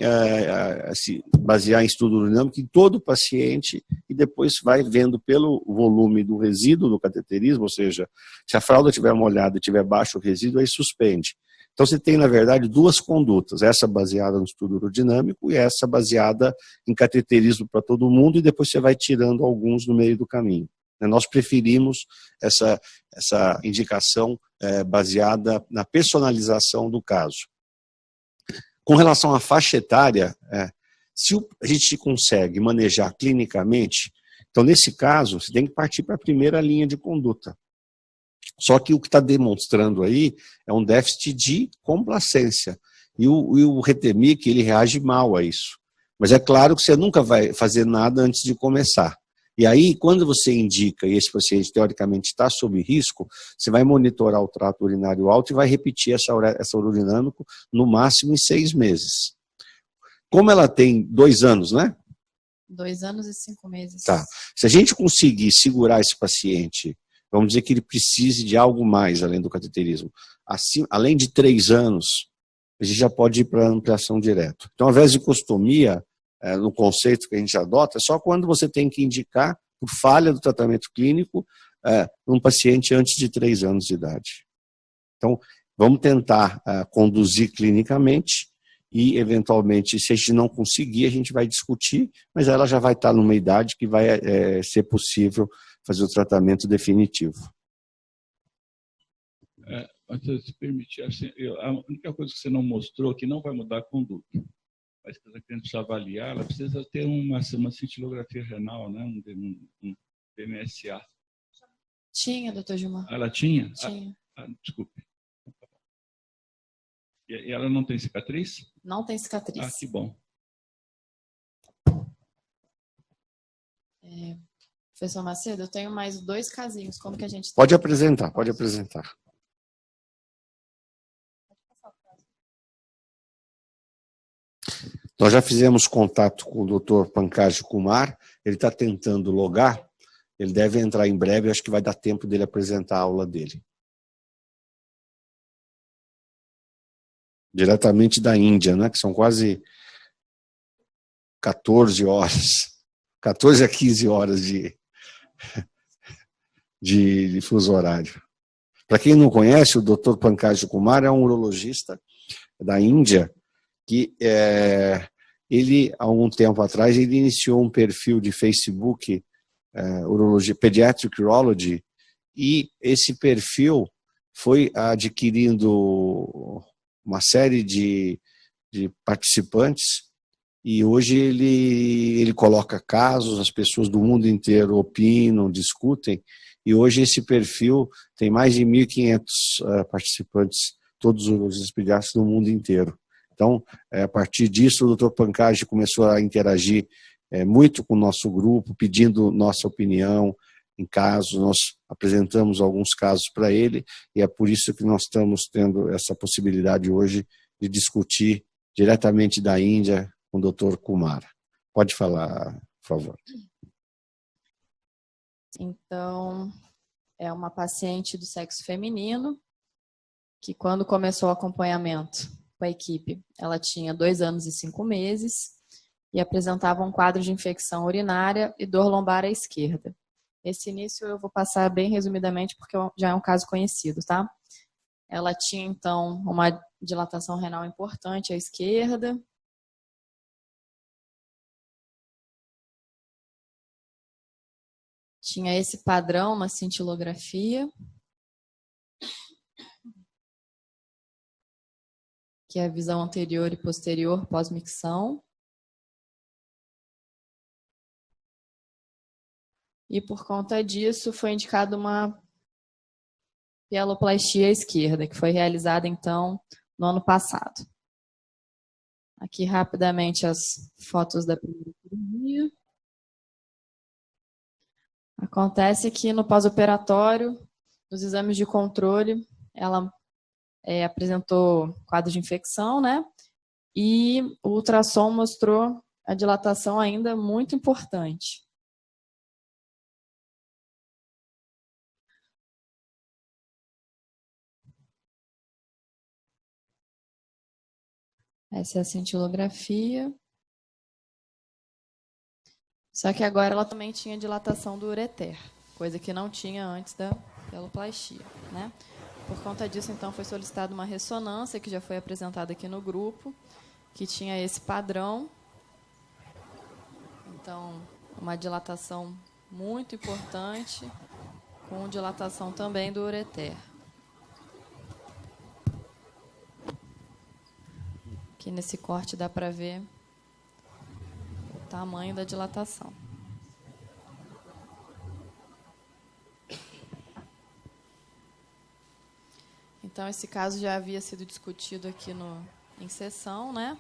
se basear em estudo urodinâmico em todo o paciente e depois vai vendo pelo volume do resíduo do cateterismo, ou seja, se a fralda estiver molhada e tiver baixo o resíduo, aí suspende. Então você tem, na verdade, 2 condutas, essa baseada no estudo urodinâmico e essa baseada em cateterismo para todo mundo e depois você vai tirando alguns no meio do caminho. Nós preferimos essa indicação baseada na personalização do caso. Com relação à faixa etária, se a gente consegue manejar clinicamente, então nesse caso você tem que partir para a primeira linha de conduta. Só que o que está demonstrando aí é um déficit de complacência. E o Retemic, ele reage mal a isso. Mas é claro que você nunca vai fazer nada antes de começar. E aí, quando você indica e esse paciente teoricamente está sob risco, você vai monitorar o trato urinário alto e vai repetir essa urodinâmica no máximo em 6 meses. Como ela tem 2 anos, né? 2 anos e 5 meses. Tá. Se a gente conseguir segurar esse paciente, vamos dizer que ele precise de algo mais além do cateterismo, assim, além de 3 anos, a gente já pode ir para a ampliação direto. Então, a vesicostomia, no conceito que a gente adota, é só quando você tem que indicar, por falha do tratamento clínico, um paciente antes de 3 anos de idade. Então, vamos tentar conduzir clinicamente e, eventualmente, se a gente não conseguir, a gente vai discutir, mas ela já vai estar numa idade que vai ser possível fazer o tratamento definitivo. Se permitir, assim, a única coisa que você não mostrou que não vai mudar a conduta, mas que a gente precisa avaliar, ela precisa ter uma cintilografia renal, né? um DMSA. Tinha, doutor Gilmar. Ela tinha? Tinha. Desculpe. E ela não tem cicatriz? Não tem cicatriz. Que bom. Professor Macedo, eu tenho mais 2 casinhos. Como que a gente... Pode apresentar, pode apresentar. Nós já fizemos contato com o Dr. Pankaj Kumar, ele está tentando logar, ele deve entrar em breve, acho que vai dar tempo dele apresentar a aula dele. Diretamente da Índia, né, que são quase 14 horas, 14 a 15 horas de fuso horário. Para quem não conhece, o Dr. Pankaj Kumar é um urologista da Índia, que ele, há algum tempo atrás, ele iniciou um perfil de Facebook urologia, Pediatric Urology, e esse perfil foi adquirindo uma série de participantes, e hoje ele coloca casos, as pessoas do mundo inteiro opinam, discutem, e hoje esse perfil tem mais de 1.500 participantes, todos os urologistas pediatras do mundo inteiro. Então, a partir disso, o Dr. Pancagi começou a interagir muito com o nosso grupo, pedindo nossa opinião em casos. Nós apresentamos alguns casos para ele, e é por isso que nós estamos tendo essa possibilidade hoje de discutir diretamente da Índia com o Dr. Kumar. Pode falar, por favor. Então, é uma paciente do sexo feminino que, quando começou o acompanhamento com a equipe, ela tinha 2 anos e 5 meses e apresentava um quadro de infecção urinária e dor lombar à esquerda. Esse início eu vou passar bem resumidamente porque já é um caso conhecido, tá? Ela tinha, então, uma dilatação renal importante à esquerda. Tinha esse padrão na cintilografia, que é a visão anterior e posterior pós-micção. E por conta disso foi indicada uma pieloplastia esquerda, que foi realizada então no ano passado. Aqui rapidamente as fotos da primeira cirurgia. Acontece que no pós-operatório, nos exames de controle, ela apresentou quadro de infecção, né? E o ultrassom mostrou a dilatação ainda muito importante. Essa é a cintilografia. Só que agora ela também tinha dilatação do ureter, coisa que não tinha antes da pieloplastia, né? Por conta disso, então, foi solicitada uma ressonância, que já foi apresentada aqui no grupo, que tinha esse padrão. Então, uma dilatação muito importante, com dilatação também do ureter. Aqui nesse corte dá para ver o tamanho da dilatação. Então, esse caso já havia sido discutido aqui em sessão, né?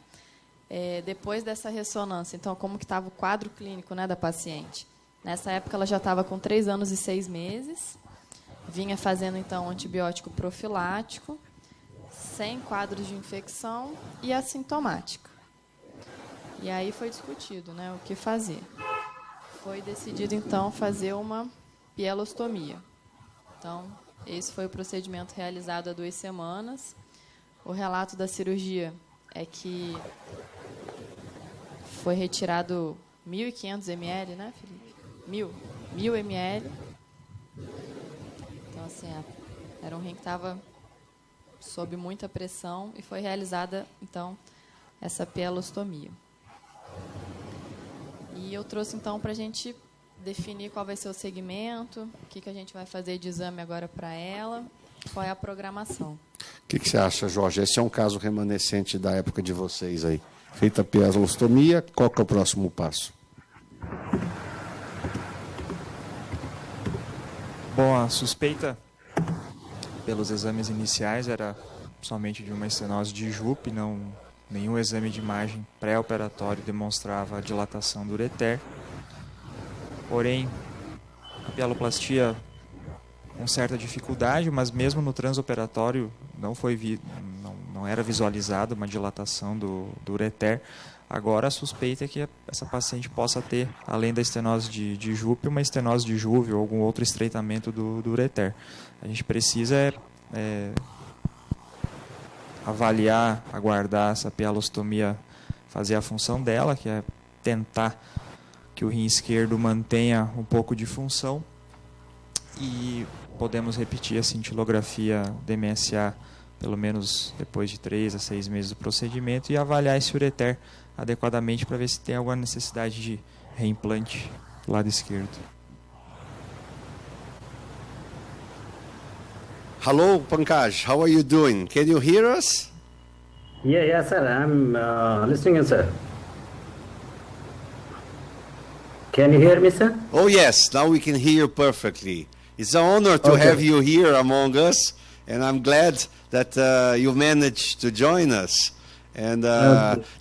Depois dessa ressonância, então, como que estava o quadro clínico, né, da paciente? Nessa época, ela já estava com 3 anos e 6 meses, vinha fazendo, então, antibiótico profilático, sem quadros de infecção e assintomática. E aí foi discutido, né, o que fazer. Foi decidido, então, fazer uma pielostomia. Então, esse foi o procedimento realizado há 2 semanas. O relato da cirurgia é que foi retirado 1.500 ml, né, Felipe? 1.000 ml. Então, assim, era um rim que estava sob muita pressão e foi realizada, então, essa pielostomia. E eu trouxe, então, para a gente definir qual vai ser o segmento, o que a gente vai fazer de exame agora para ela, qual é a programação. O que você acha, Jorge? Esse é um caso remanescente da época de vocês aí. Feita a pielostomia, qual que é o próximo passo? Bom, a suspeita pelos exames iniciais era somente de uma estenose de Jupe, nenhum exame de imagem pré-operatório demonstrava dilatação do ureter. Porém, a pieloplastia com certa dificuldade, mas mesmo no transoperatório não era visualizada uma dilatação do ureter. Agora a suspeita é que essa paciente possa ter, além da estenose de Jupe, uma estenose de Juve ou algum outro estreitamento do ureter. A gente precisa avaliar, aguardar essa pielostomia fazer a função dela, que é tentar que o rim esquerdo mantenha um pouco de função, e podemos repetir a cintilografia DMSA pelo menos depois de 3 a 6 meses do procedimento e avaliar esse ureter adequadamente para ver se tem alguma necessidade de reimplante do lado esquerdo. Hello, Pankaj. How are you doing? Can you hear us? Yeah, sir. I'm listening, sir. Can you hear me, sir? Oh, yes. Now we can hear you perfectly. It's an honor to Okay. have you here among us, and I'm glad that you managed to join us. And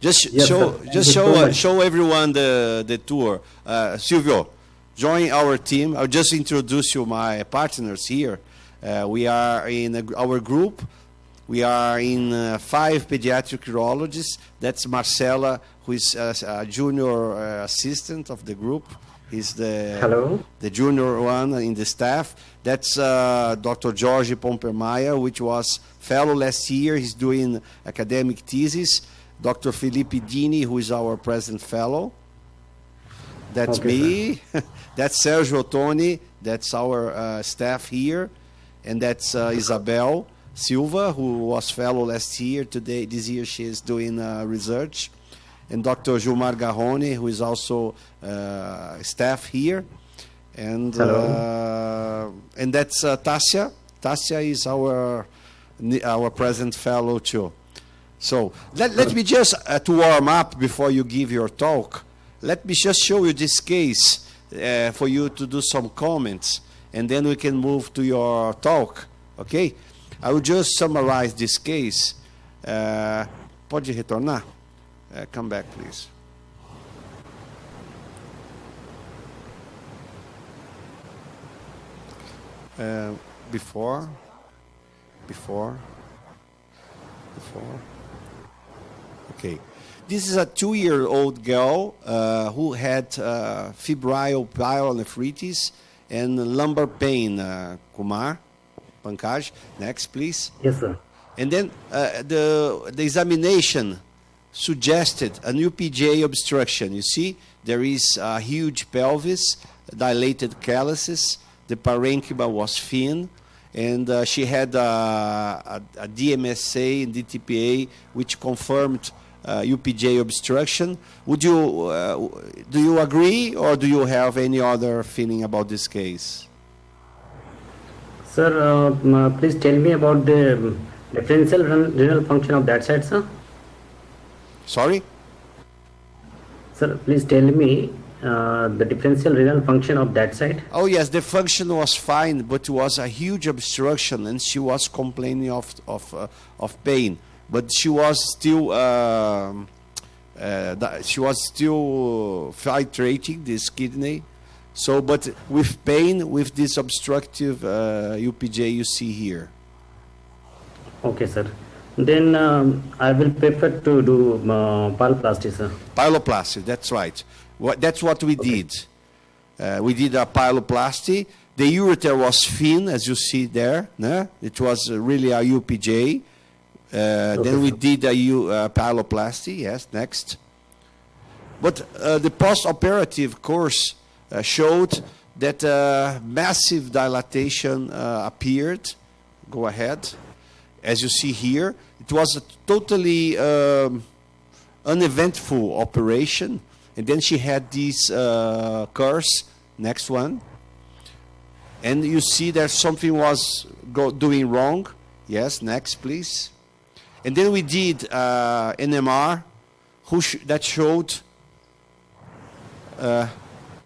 just yes, show, sir. Thank just you show, so much. show everyone the tour. Silvio, join our team. I'll just introduce you my partners here. We are in our group. We are in 5 pediatric urologists. That's Marcela, who is a junior assistant of the group. He's Hello. the junior one in the staff. That's Dr. Jorge Pompermaia, which was fellow last year. He's doing academic thesis. Dr. Felipe Dini, who is our present fellow. That's Okay, me. That's Sergio Ottoni. That's our staff here. And that's Isabel Silva, who was fellow last year. This year, she is doing research. And Dr. Gilmar Garrone, who is also staff here. And and that's Tassia. Tassia is our present fellow too. So let me just to warm up before you give your talk. Let me just show you this case for you to do some comments, and then we can move to your talk. Okay? I will just summarize this case. Pode retornar? Come back, please. Before. Okay. This is a 2-year-old girl who had febrile pyelonephritis and lumbar pain. Kumar, Pankaj, next, please. Yes, sir. And then the examination suggested an UPJ obstruction. You see, there is a huge pelvis, dilated calyces, the parenchyma was thin, and she had a DMSA and DTPA which confirmed UPJ obstruction. Would you do you agree, or do you have any other feeling about this case? Sir, please tell me about the differential renal function of that side, sir. Sorry? Sir, please tell me the differential renal function of that side. Oh yes, the function was fine, but it was a huge obstruction, and she was complaining of pain. But she was still filtrating this kidney. So, but with pain, with this obstructive UPJ you see here. Okay, sir. Then I will prefer to do pyeloplasty, sir. Pyeloplasty, that's right. That's what we did. We did a pyeloplasty. The ureter was thin, as you see there. No? It was really a UPJ. Then we did a pyeloplasty. Yes, next. But the post-operative course showed that massive dilatation appeared. Go ahead. As you see here, it was a totally uneventful operation. And then she had this curse. Next one. And you see that something was doing wrong. Yes, next, please. And then we did NMR that showed,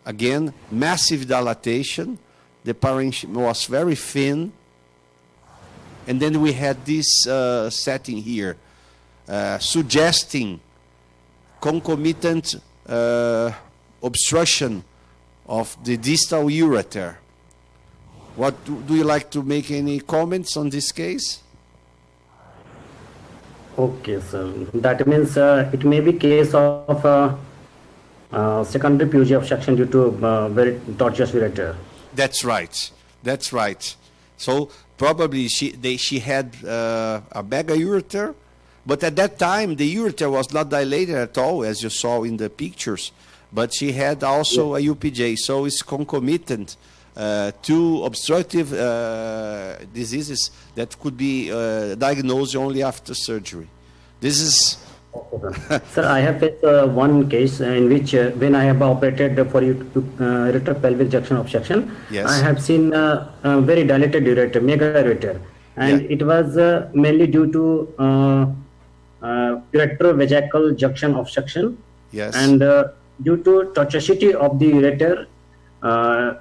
again, massive dilatation. The parenchyma was very thin. And then we had this setting here, suggesting concomitant obstruction of the distal ureter. What do you like to make any comments on this case? Okay, sir. That means it may be case of secondary PUJ obstruction due to very tortuous ureter. That's right. That's right. So probably she had a mega ureter, but at that time the ureter was not dilated at all, as you saw in the pictures. But she had also a UPJ, so it's concomitant to obstructive diseases that could be diagnosed only after surgery. This is... Sir, I have faced one case in which when I have operated for rectal pelvic junction obstruction, Yes. I have seen very dilated ureter, mega ureter. and it was mainly due to ureterovagal junction obstruction. Yes. And due to toxicity of the ureter,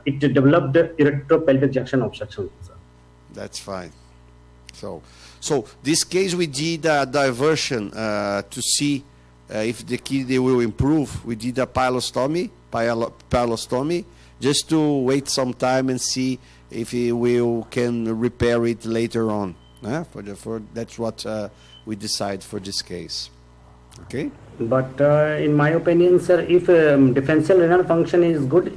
it developed uretero-pelvic junction obstruction. That's fine. So this case we did a diversion to see if the kidney will improve. We did a pilostomy, just to wait some time and see if we can repair it later on. That's what we decide for this case. Okay. But in my opinion, sir, if differential renal function is good,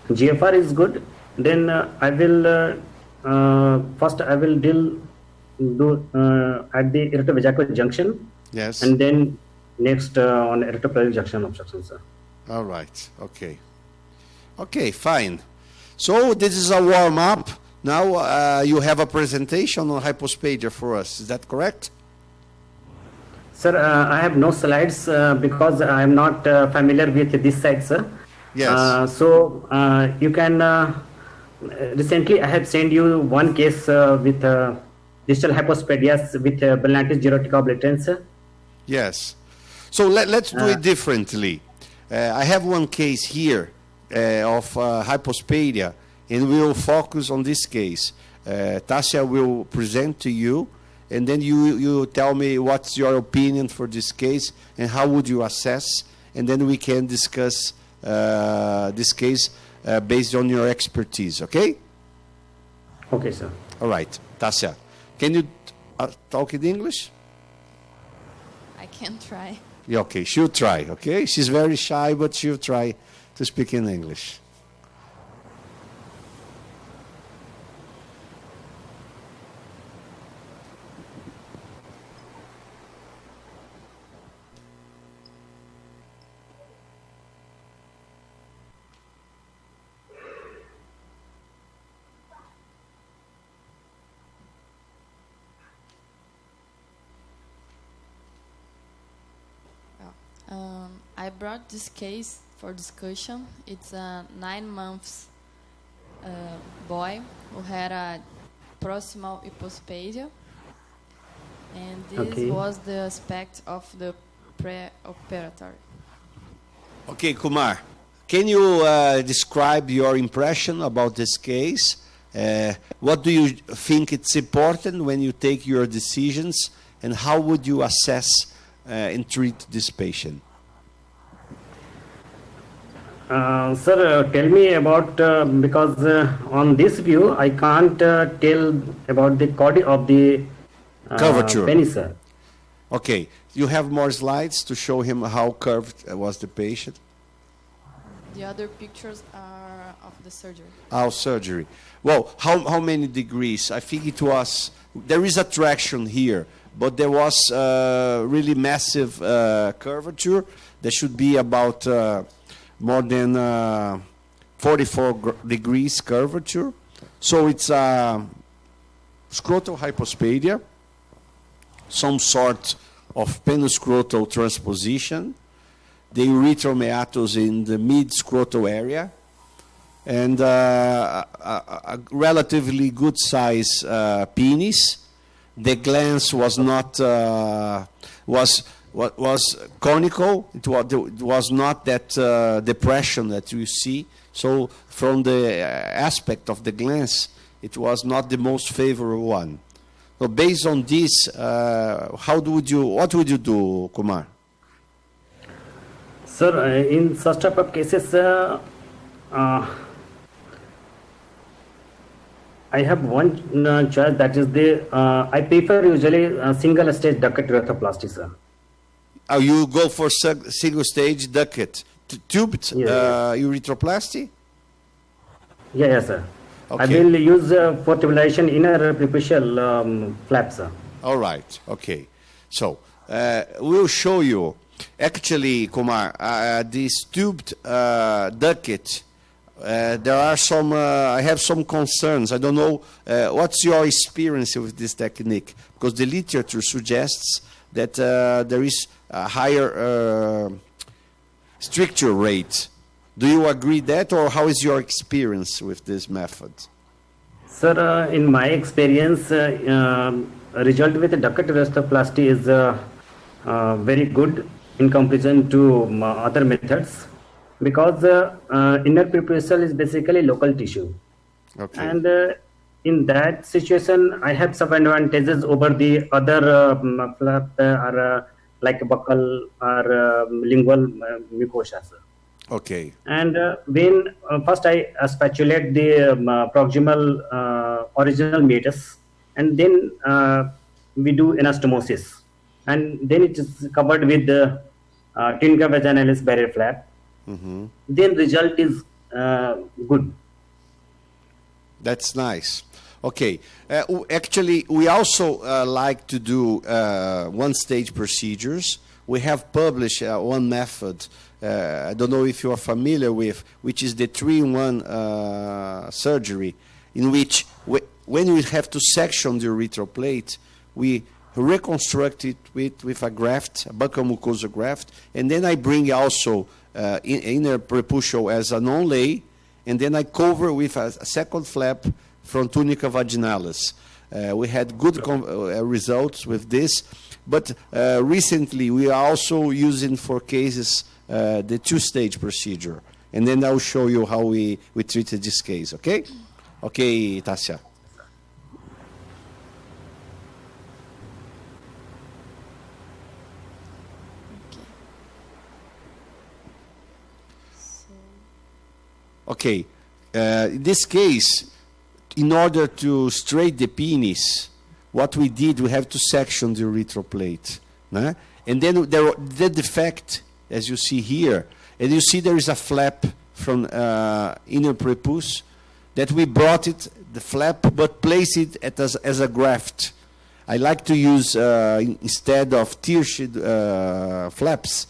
GFR is good, then I will first I will do at the ureterovagal junction. Yes. And then next on uretero-pelvic junction obstruction, sir. All right. Okay. Okay. Fine. So this is a warm up. Now you have a presentation on hypospadia for us. Is that correct? Sir, I have no slides because I am not familiar with this side, sir. Yes. So you can. Recently, I have sent you one case with distal hypospadias with Bernard's gerotic obliterans. Yes. So let's do it differently. I have one case here of hypospadia, and we will focus on this case. Tassia will present to you, and then you tell me what's your opinion for this case and how would you assess, and then we can discuss this case based on your expertise, okay? Okay, sir. All right. Tassia, can you talk in English? I can try. Yeah, okay, she'll try, okay? She's very shy, but she'll try to speak in English. I brought this case for discussion. It's a 9 months boy who had a proximal hypospadia, and this was the aspect of the pre-operatory. Okay, Kumar, can you describe your impression about this case? What do you think it's important when you take your decisions, and how would you assess and treat this patient? Sir, tell me about, because on this view, I can't tell about the body of the curvature. Penis, sir. Okay, you have more slides to show him how curved was the patient? The other pictures are of the surgery. Our surgery. Well, how many degrees? I think it was, there is a traction here, but there was really massive curvature. There should be about more than 44 degrees curvature. So it's scrotal hypospadia, some sort of penuscrotal transposition, the urethral meatus in the mid-scrotal area, and a relatively good size penis. The glans was not was conical. It was not that depression that you see. So from the aspect of the glans, it was not the most favorable one. So based on this, what would you do, Kumar? Sir, in such type of cases, I have one choice, that is I prefer usually single stage ducted urethroplasty, sir. You go for single stage ducted, tubed urethroplasty? Yes, sir. Okay. I will use for tabulation inner prepucial flap, sir. All right. Okay. So we'll show you. Actually, Kumar, this tubed ducted. There are some. I have some concerns. I don't know what's your experience with this technique, because the literature suggests that there is a higher stricture rate. Do you agree that, or how is your experience with this method? Sir, in my experience, result with duct urethroplasty is very good in comparison to other methods, because inner prepucial is basically local tissue. Okay. And in that situation, I have some advantages over the other flap like buccal or lingual mucosa. Sir. Okay. And when first I spatulate the proximal original meatus, and then we do anastomosis, and then it is covered with the tunica vaginalis barrier flap. Mm-hmm. Then result is good. That's nice. Okay. Actually, we also like to do one-stage procedures. We have published one method. I don't know if you are familiar with, which is the 3-in-1 surgery, in which when we have to section the urethral plate, we reconstruct it with a graft, a buccal mucosa graft, and then I bring also inner prepucial as a non-lay, and then I cover with a second flap from tunica vaginalis. We had good results with this, but recently we are also using for cases the 2-stage procedure, and then I'll show you how we treated this case. Okay? Okay, Tassia. Okay. In this case, in order to straight the penis, what we did, we have to section the urethral plate. Né? And then the defect, as you see here, and you see there is a flap from inner prepuce that we brought it, the flap, but place it as a graft. I like to use, instead of tear-sheet flaps,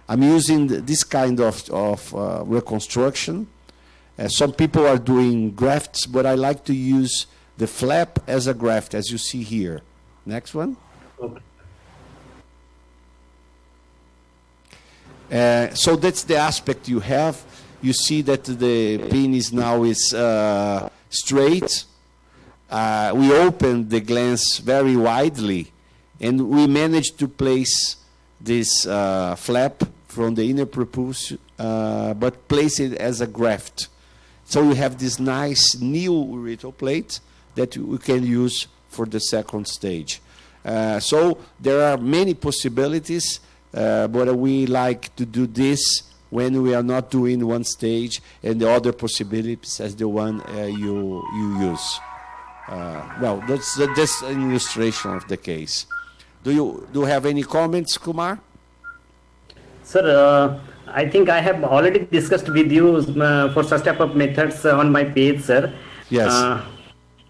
I'm using this kind of reconstruction. Some people are doing grafts, but I like to use the flap as a graft, as you see here. Next one. Okay. So that's the aspect you have. You see that the penis now is straight. We opened the glans very widely, and we managed to place this flap from the inner prepuce, but place it as a graft. So we have this nice new urethral plate that we can use for the second stage. So there are many possibilities, but we like to do this when we are not doing one stage, and the other possibilities as the one you use. Well, that's an illustration of the case. Do you have any comments, Kumar? Sir, I think I have already discussed with you for such type of methods on my page, sir. Yes.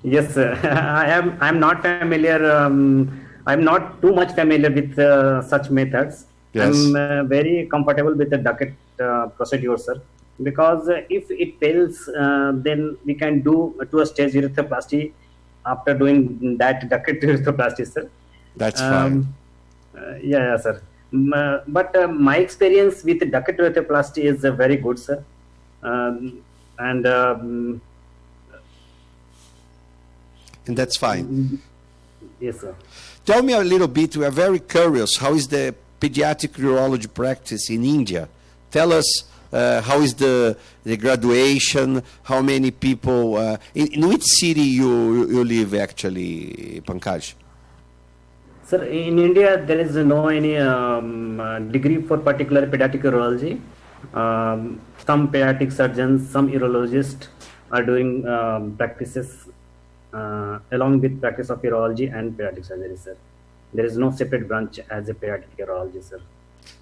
Yes, sir. I'm not familiar. I'm not too much familiar with such methods. Yes. I'm very comfortable with the duct procedure, sir. Because if it fails, then we can do a 2-stage urethroplasty after doing that duct urethroplasty, sir. That's fine. Yeah, sir. But my experience with duct urethroplasty is very good, sir. And that's fine. Yes, sir. Tell me a little bit, we are very curious, how is the pediatric urology practice in India? Tell us how is the graduation, how many people, in which city you live actually, Pankaj? Sir, in India, there is no any degree for particular pediatric urology. Some pediatric surgeons, some urologists are doing practices along with practice of urology and pediatric surgery, sir. There is no separate branch as a pediatric urology, sir.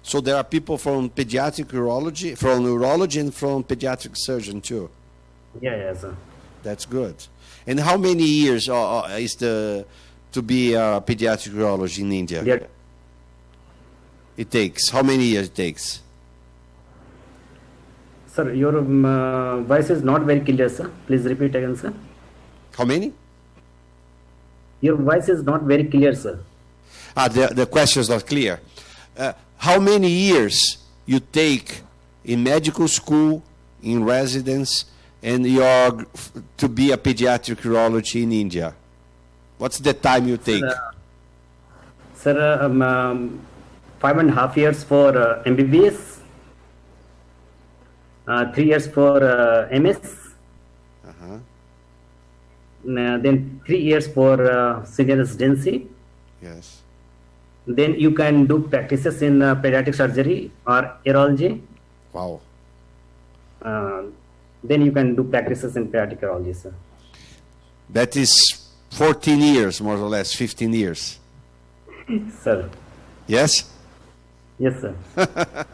So there are people from pediatric urology, from urology and from pediatric surgeon too? Yeah, sir. That's good. And how many years is to be a pediatric urologist in India? Yeah. It takes, how many years it takes? Sir, your voice is not very clear, sir. Please repeat again, sir. How many? Your voice is not very clear, sir. The question is not clear. How many years you take in medical school, in residence, and your to be a pediatric urology in India? What's the time you take? Sir, 5.5 years for MBBS, 3 years for MS, then 3 years for senior residency. Yes. Then you can do practices in pediatric surgery or urology. Wow. Then you can do practices in pediatric urology, sir. That is 14 years, more or less, 15 years. Sir. Yes? Yes, sir.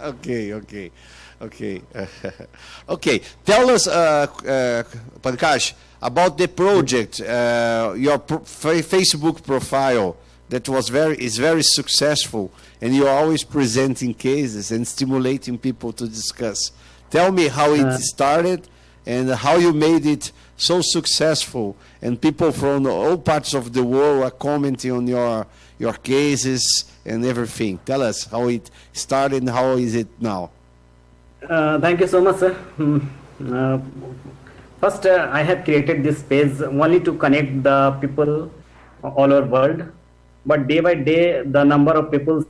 Okay. Okay. Tell us, Pankaj, about the project, your Facebook profile that is very successful, and you're always presenting cases and stimulating people to discuss. Tell me how it started and how you made it so successful, and people from all parts of the world are commenting on your cases and everything. Tell us how it started and how is it now. Thank you so much, sir. First, I have created this page only to connect the people all over world. But day by day, the number of people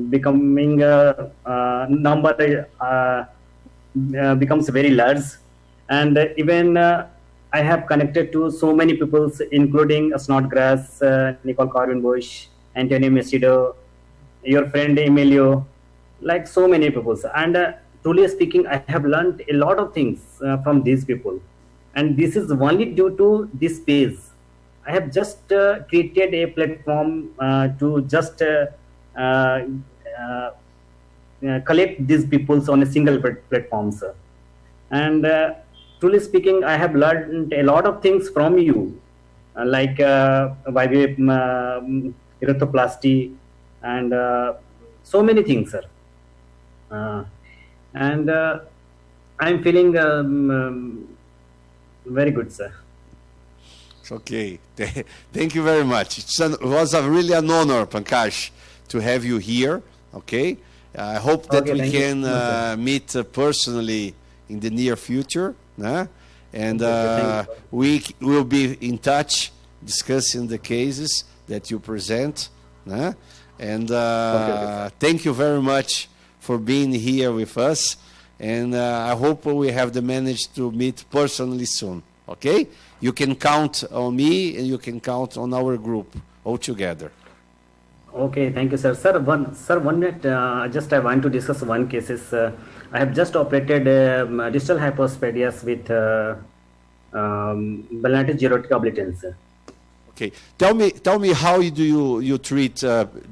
becomes very large. And even I have connected to so many people, including Snodgrass, Nicole Corwin-Bush, Antonio Macedo, your friend Emilio, like so many people. And truly speaking, I have learned a lot of things from these people. And this is only due to this page. I have just created a platform to just collect these people on a single platform, sir. And truly speaking, I have learned a lot of things from you, like erythroplasty and so many things, sir. And I'm feeling very good, sir. Okay, thank you very much. It was really an honor, Pankaj, to have you here. Okay, I hope that we can meet personally in the near future, and we will be in touch discussing the cases that you present. And thank you very much for being here with us, and I hope we have the manage to meet personally soon. Okay, you can count on me, and you can count on our group all together. Okay, thank you, sir. One minute. Just I want to discuss one case. I have just operated distal hypospadias with balanitis gerotic obliterans. Okay, tell me how do you treat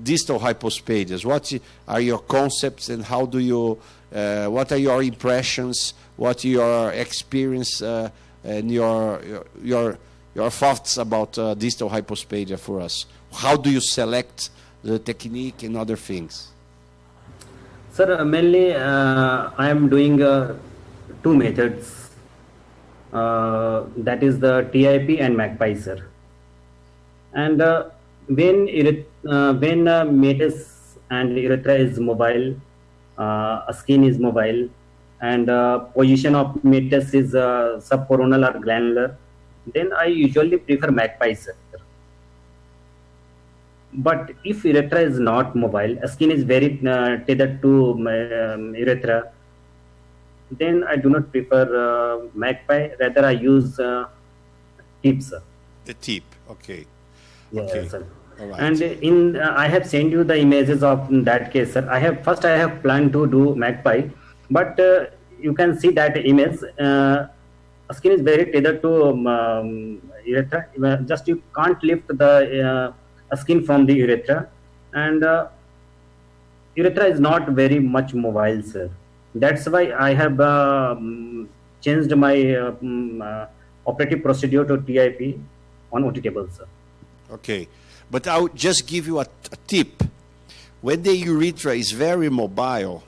distal hypospadias? What are your concepts, and how do you? What are your impressions? What your experience and your thoughts about distal hypospadia for us? How do you select the technique and other things? Sir, mainly I am doing 2 methods. That is the TIP and MACPI, sir. And when meatus and urethra is mobile, skin is mobile, and position of meatus is subcoronal or granular, then I usually prefer MACPI, sir. But if urethra is not mobile, skin is very tethered to urethra, then I do not prefer MACPI. Rather, I use TIP, sir. The TIP, okay. Yes, okay. sir. All right. And I have sent you the images of that case, sir. I have planned to do MACPI, but you can see that image. Skin is very tethered to urethra. Just you can't lift the skin from the urethra, and urethra is not very much mobile, sir. That's why I have changed my operative procedure to TIP on OT table, sir. Okay, but I'll just give you a tip. When the urethra is very mobile,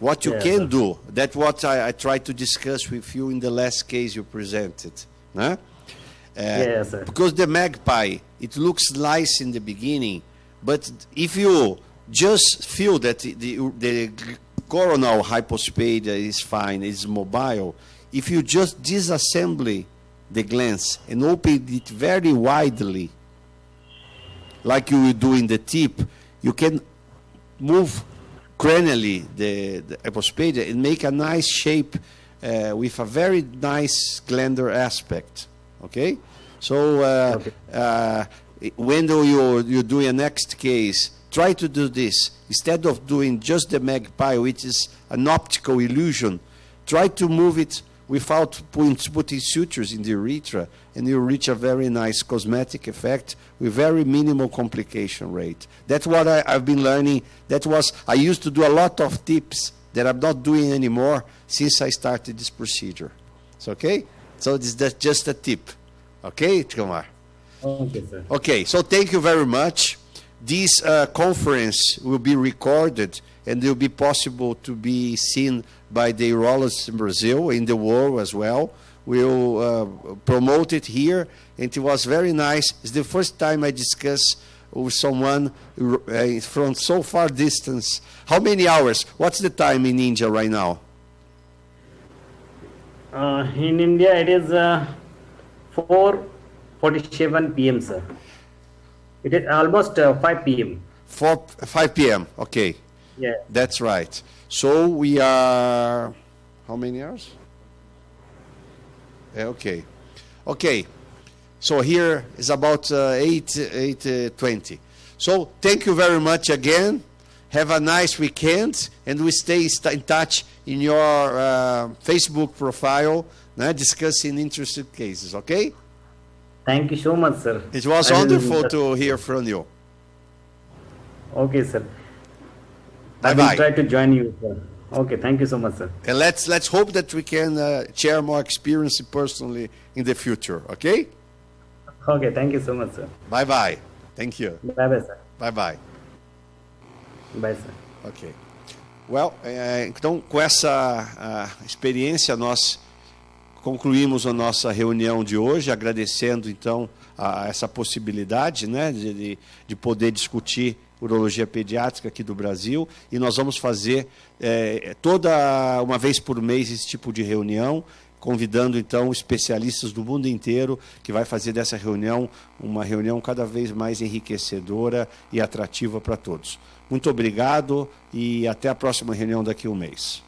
what you can do, that's what I tried to discuss with you in the last case you presented. Yes, sir. Because the MACPI, it looks nice in the beginning, but if you just feel that the coronal hypospadia is fine, is mobile, if you just disassemble the glans and open it very widely, like you will do in the tip, you can move cranially the hypospadia and make a nice shape with a very nice glandular aspect. Okay? So when you're doing a next case, try to do this. Instead of doing just the magpie, which is an optical illusion, try to move it without putting sutures in the urethra, and you reach a very nice cosmetic effect with very minimal complication rate. That's what I've been learning. I used to do a lot of tips that I'm not doing anymore since I started this procedure. So, okay? So this is just a tip. Okay, Kumar? Okay, sir. Okay, so thank you very much. This conference will be recorded and it will be possible to be seen by the urologists in Brazil, in the world as well. We'll promote it here, and it was very nice. It's the first time I discuss with someone from so far distance. How many hours? What's the time in India right now? In India, it is 4:47 p.m., sir. It is almost 5 p.m. 5 p.m. Okay. Yeah. That's right. So we are, how many hours? Okay. Okay. So here is about 8:20. So thank you very much again. Have a nice weekend, and we stay in touch in your Facebook profile, discussing interesting cases, okay? Thank you so much, sir. It was wonderful to hear from you. Okay, sir. Bye-bye. I will try to join you, sir. Okay, thank you so much, sir. And let's hope that we can share more experience personally in the future, okay? Okay, thank you so much, sir. Bye-bye. Thank you. Bye-bye, sir. Bye-bye. Bye, sir. Ok. Well, então, com essa experiência, nós concluímos a nossa reunião de hoje, agradecendo, então, essa possibilidade, né, de poder discutir urologia pediátrica aqui do Brasil, e nós vamos fazer toda uma vez por mês esse tipo de reunião, convidando então especialistas do mundo inteiro, que vai fazer dessa reunião uma reunião cada vez mais enriquecedora e atrativa para todos. Muito obrigado e até a próxima reunião daqui a um mês.